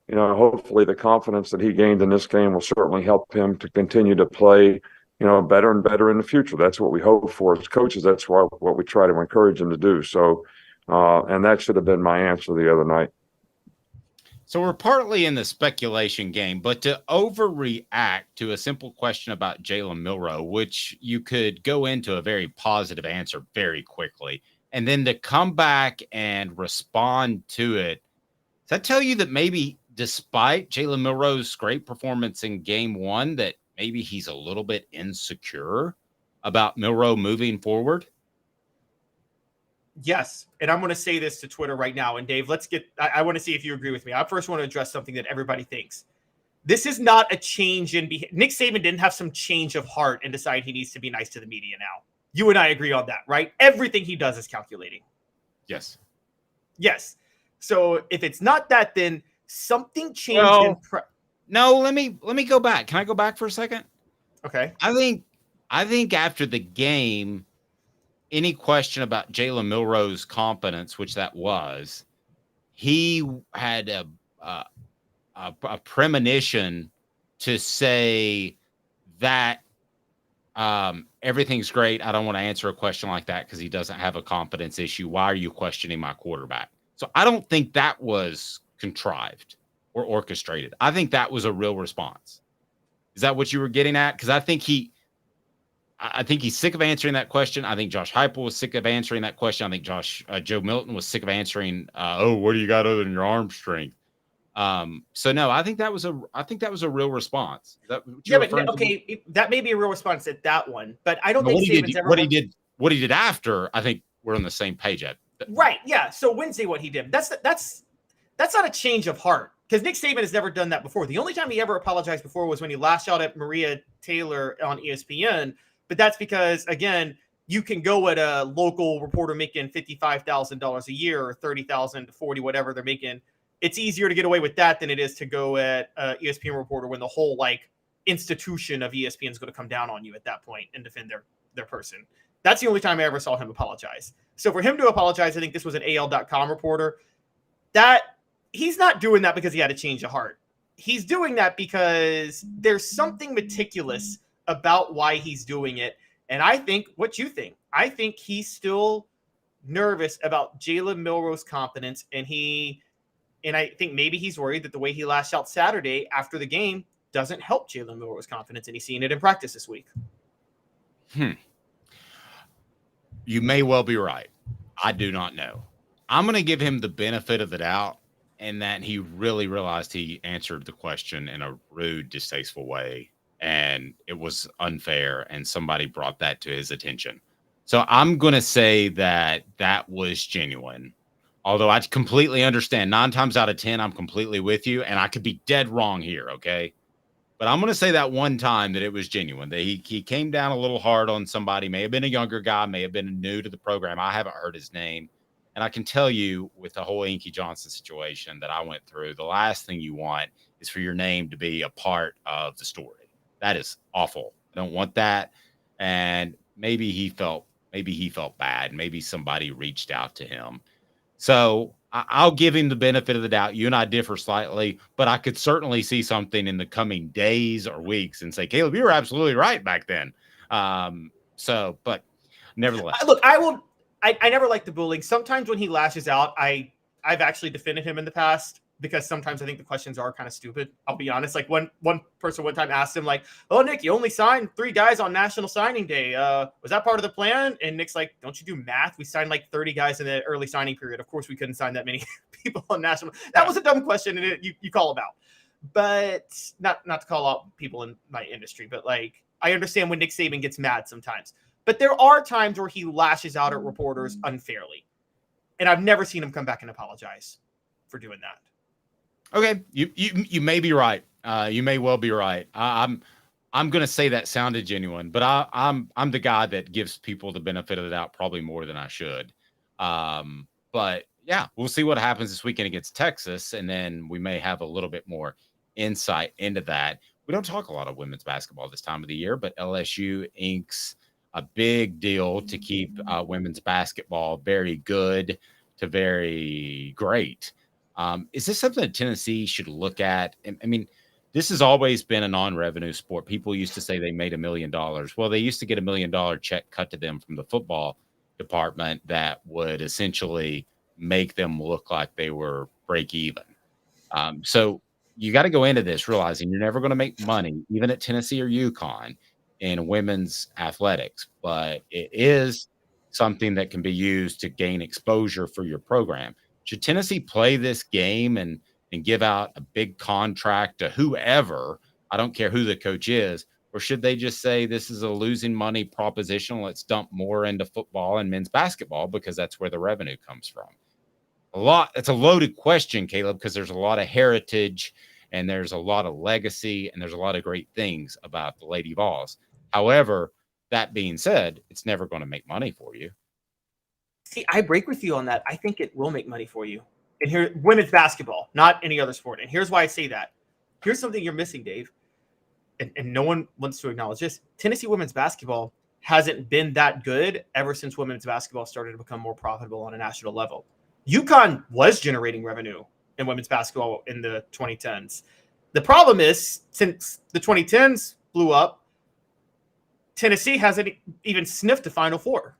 hopefully the confidence that he gained in this game will certainly help him to continue to play, better and better in the future. That's what we hope for as coaches. That's what we try to encourage him to do. So, and that should have been my answer the other night. So we're partly in the speculation game, but to overreact to a simple question about Jalen Milroe, which you could go into a very positive answer very quickly, and then to come back and respond to it, does that tell you that maybe despite Jalen Milroe's great performance in game 1, that maybe he's a little bit insecure about Milroe moving forward? Yes. And I'm going to say this to Twitter right now. And Dave, I want to see if you agree with me. I first want to address something that everybody thinks. This is not a change in behavior. Nick Saban didn't have some change of heart and decide he needs to be nice to the media now. You and I agree on that, right? Everything he does is calculating. Yes. Yes. So if it's not that, then something changed. No, let me go back. Can I go back for a second? Okay. I think after the game, any question about Jalen Milroe's competence, which that was, he had a premonition to say that everything's great. I don't want to answer a question like that because he doesn't have a competence issue. Why are you questioning my quarterback? So I don't think that was contrived or orchestrated. I think that was a real response. Is that what you were getting at? Because I think he's sick of answering that question. I think Josh Heupel was sick of answering that question. I think Joe Milton was sick of answering, what do you got other than your arm strength? So no, I think that was a real response. That may be a real response at that one, but I don't think what he did after, I think we're on the same page at. Right. Yeah. So Wednesday, what he did, that's not a change of heart because Nick Saban has never done that before. The only time he ever apologized before was when he lashed out at Maria Taylor on ESPN. But that's because, again, you can go at a local reporter making $55,000 a year or $30,000 to $40,000, whatever they're making. It's easier to get away with that than it is to go at ESPN reporter when the whole institution of ESPN is going to come down on you at that point and defend their person. That's the only time I ever saw him apologize. So for him to apologize, I think this was an AL.com reporter. That he's not doing that because he had a change of heart. He's doing that because there's something meticulous about why he's doing it. And I think what you think. I think he's still nervous about Jalen Milroe's competence, and I think maybe he's worried that the way he lashed out Saturday after the game doesn't help Jalen Milroe's confidence, and he's seeing it in practice this week. You may well be right. I do not know. I'm going to give him the benefit of the doubt in that he really realized he answered the question in a rude, distasteful way, and it was unfair, and somebody brought that to his attention. So I'm going to say that was genuine. Although I completely understand 9 times out of 10, I'm completely with you, and I could be dead wrong here, okay? But I'm going to say that one time that it was genuine, that he came down a little hard on somebody, may have been a younger guy, may have been new to the program. I haven't heard his name. And I can tell you with the whole Inky Johnson situation that I went through, the last thing you want is for your name to be a part of the story. That is awful. I don't want that. And maybe he felt bad. Maybe somebody reached out to him. So I'll give him the benefit of the doubt. You and I differ slightly, but I could certainly see something in the coming days or weeks and say, Caleb, you were absolutely right back then. But nevertheless. Look, I never liked the bullying. Sometimes when he lashes out, I've actually defended him in the past because sometimes I think the questions are kind of stupid. I'll be honest. Like one person one time asked him, oh, Nick, you only signed 3 guys on National Signing Day. Was that part of the plan? And Nick's like, don't you do math? We signed 30 guys in the early signing period. Of course, we couldn't sign that many people on National. That was a dumb question, and you call him out. But not to call out people in my industry, but I understand when Nick Saban gets mad sometimes. But there are times where he lashes out at reporters unfairly. And I've never seen him come back and apologize for doing that. Okay, you may be right. You may well be right. I'm going to say that sounded genuine, but I'm the guy that gives people the benefit of the doubt probably more than I should. But yeah, we'll see what happens this weekend against Texas, and then we may have a little bit more insight into that. We don't talk a lot of women's basketball this time of the year, but LSU inks a big deal to keep women's basketball very good to very great. Is this something that Tennessee should look at? I mean, this has always been a non-revenue sport. People used to say they made $1 million. Well, they used to get $1 million check cut to them from the football department that would essentially make them look like they were break even. So you got to go into this realizing you're never going to make money, even at Tennessee or UConn, in women's athletics. But it is something that can be used to gain exposure for your program. Should Tennessee play this game and give out a big contract to whoever, I don't care who the coach is, Or should they just say this is a losing money proposition? Let's dump more into football and men's basketball because that's where the revenue comes from. It's a loaded question, Caleb, because there's a lot of heritage and there's a lot of legacy and there's a lot of great things about the Lady Vols. However, that being said, it's never going to make money for you. See, I break with you on that. I think it will make money for you. And here, women's basketball, not any other sport. And here's why I say that. Here's something you're missing, Dave. And no one wants to acknowledge this. Tennessee women's basketball hasn't been that good ever since women's basketball started to become more profitable on a national level. UConn was generating revenue in women's basketball in the 2010s. The problem is, since the 2010s blew up, Tennessee hasn't even sniffed a Final Four.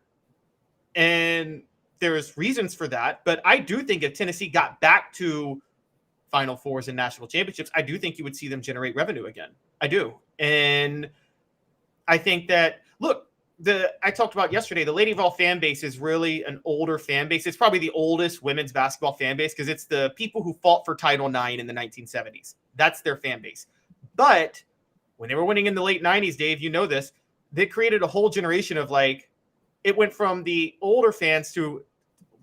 And there's reasons for that. But I do think if Tennessee got back to Final Fours and national championships, I do think you would see them generate revenue again. I do. And I think that, look, I talked about yesterday, the Lady Vol fan base is really an older fan base. It's probably the oldest women's basketball fan base because it's the people who fought for Title IX in the 1970s. That's their fan base. But when they were winning in the late 90s, Dave, you know this, they created a whole generation of it went from the older fans to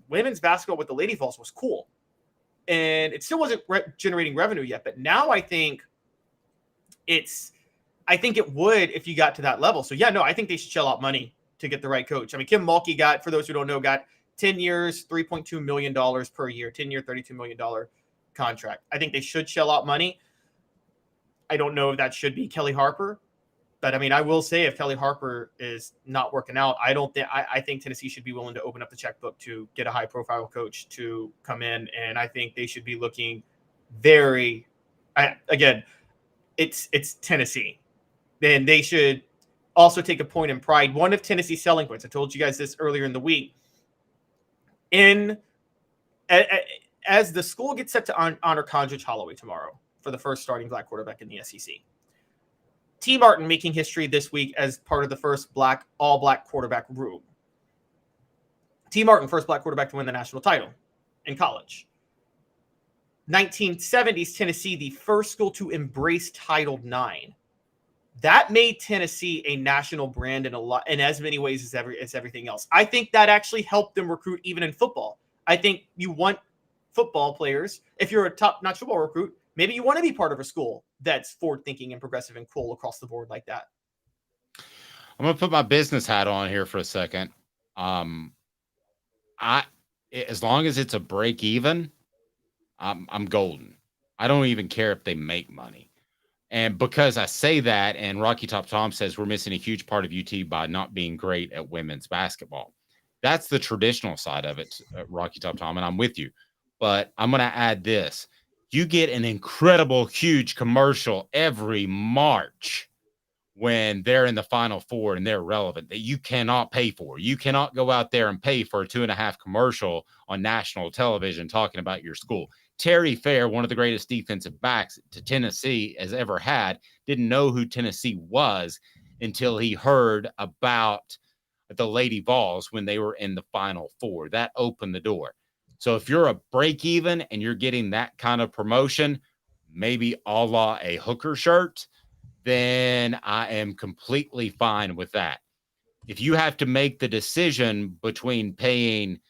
women's basketball with the Lady Vols was cool. And it still wasn't generating revenue yet. But now I think it would if you got to that level. So, yeah, no, I think they should shell out money to get the right coach. I mean, Kim Mulkey for those who don't know, got 10 years, $3.2 million per year, 10-year, $32 million contract. I think they should shell out money. I don't know if that should be Kelly Harper. But, I mean, I will say if Kelly Harper is not working out, I think Tennessee should be willing to open up the checkbook to get a high-profile coach to come in. And I think they should be looking it's Tennessee. Then they should also take a point in pride. One of Tennessee's selling points, I told you guys this earlier in the week, as the school gets set to honor Condredge Holloway tomorrow for the first starting black quarterback in the SEC. T. Martin making history this week as part of the first all-black quarterback room. T. Martin, first black quarterback to win the national title in college. 1970s Tennessee, the first school to embrace Title IX. That made Tennessee a national brand in as many ways as everything else. I think that actually helped them recruit even in football. I think you want football players, if you're a top-notch football recruit, maybe you want to be part of a school that's forward-thinking and progressive and cool across the board like that. I'm going to put my business hat on here for a second. As long as it's a break even, I'm golden. I don't even care if they make money. And because I say that, and Rocky Top Tom says we're missing a huge part of UT by not being great at women's basketball. That's the traditional side of it, Rocky Top Tom, and I'm with you. But I'm going to add this. You get an incredible, huge commercial every March when they're in the Final Four and they're relevant that you cannot pay for. You cannot go out there and pay for a 2.5 commercial on national television talking about your school. Terry Fair, one of the greatest defensive backs to Tennessee has ever had, didn't know who Tennessee was until he heard about the Lady Vols when they were in the Final Four. That opened the door. So if you're a break even and you're getting that kind of promotion, maybe a la a Hooker shirt, then I am completely fine with that. If you have to make the decision between paying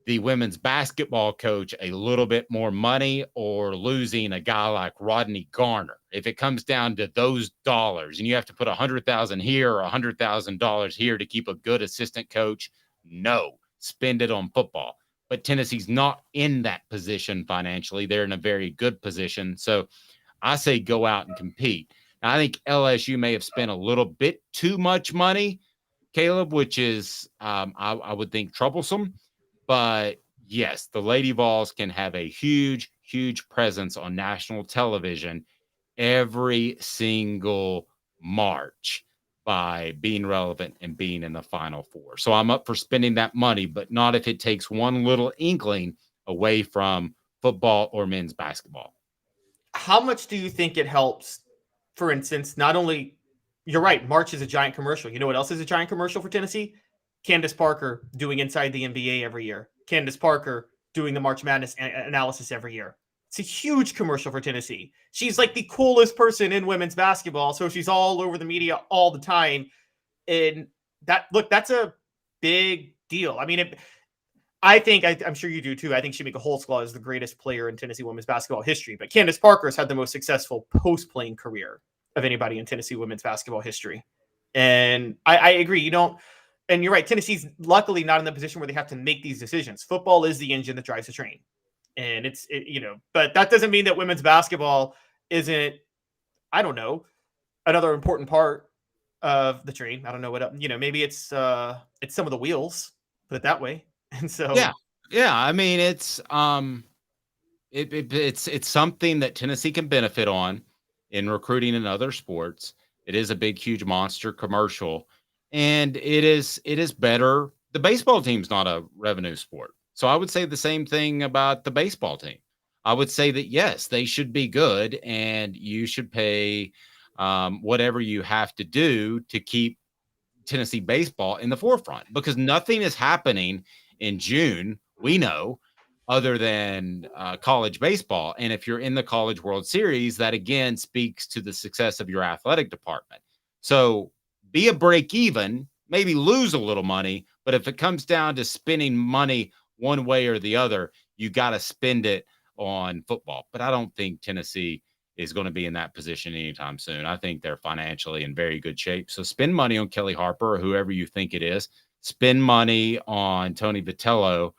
the women's basketball coach a little bit more money or losing a guy like Rodney Garner, if it comes down to those dollars and you have to put $100,000 here or $100,000 here to keep a good assistant coach, no, spend it on football. But Tennessee's not in that position financially. They're in a very good position. So I say go out and compete. Now, I think LSU may have spent a little bit too much money, Caleb, which is, I would think, troublesome. But yes, the Lady Vols can have a huge, huge presence on national television every single March by being relevant and being in the Final Four. So I'm up for spending that money, but not if it takes one little inkling away from football or men's basketball. How much do you think it helps, for instance, not only, you're right, March is a giant commercial. You know what else is a giant commercial for Tennessee? Candace Parker doing Inside the NBA every year. Candace Parker doing the March Madness analysis every year. It's a huge commercial for Tennessee. She's like the coolest person in women's basketball, so she's all over the media all the time. And that's a big deal. I mean, I'm sure you do too. I think Shamika Holtzclaw is the greatest player in Tennessee women's basketball history, but Candace Parker's had the most successful post-playing career of anybody in Tennessee women's basketball history. And I agree. And you're right. Tennessee's luckily not in the position where they have to make these decisions. Football is the engine that drives the train. And but that doesn't mean that women's basketball isn't, I don't know, another important part of the train. I don't know what, maybe it's some of the wheels, put it that way. And so, yeah. I mean, it's something that Tennessee can benefit on in recruiting in other sports. It is a big, huge monster commercial, and it is better. The baseball team's not a revenue sport. So I would say the same thing about the baseball team. I would say that, yes, they should be good, and you should pay whatever you have to do to keep Tennessee baseball in the forefront, because nothing is happening in June, we know, other than college baseball. And if you're in the College World Series, that again speaks to the success of your athletic department. So be a break even, maybe lose a little money, but if it comes down to spending money one way or the other, you got to spend it on football. But I don't think Tennessee is going to be in that position anytime soon. I think they're financially in very good shape. So spend money on Kelly Harper or whoever you think it is. Spend money on Tony Vitello,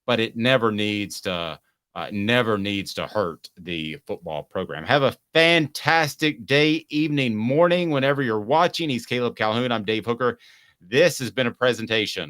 but it never needs to hurt the football program. Have a fantastic day, evening, morning, whenever you're watching. He's Caleb Calhoun. I'm Dave Hooker. This has been a presentation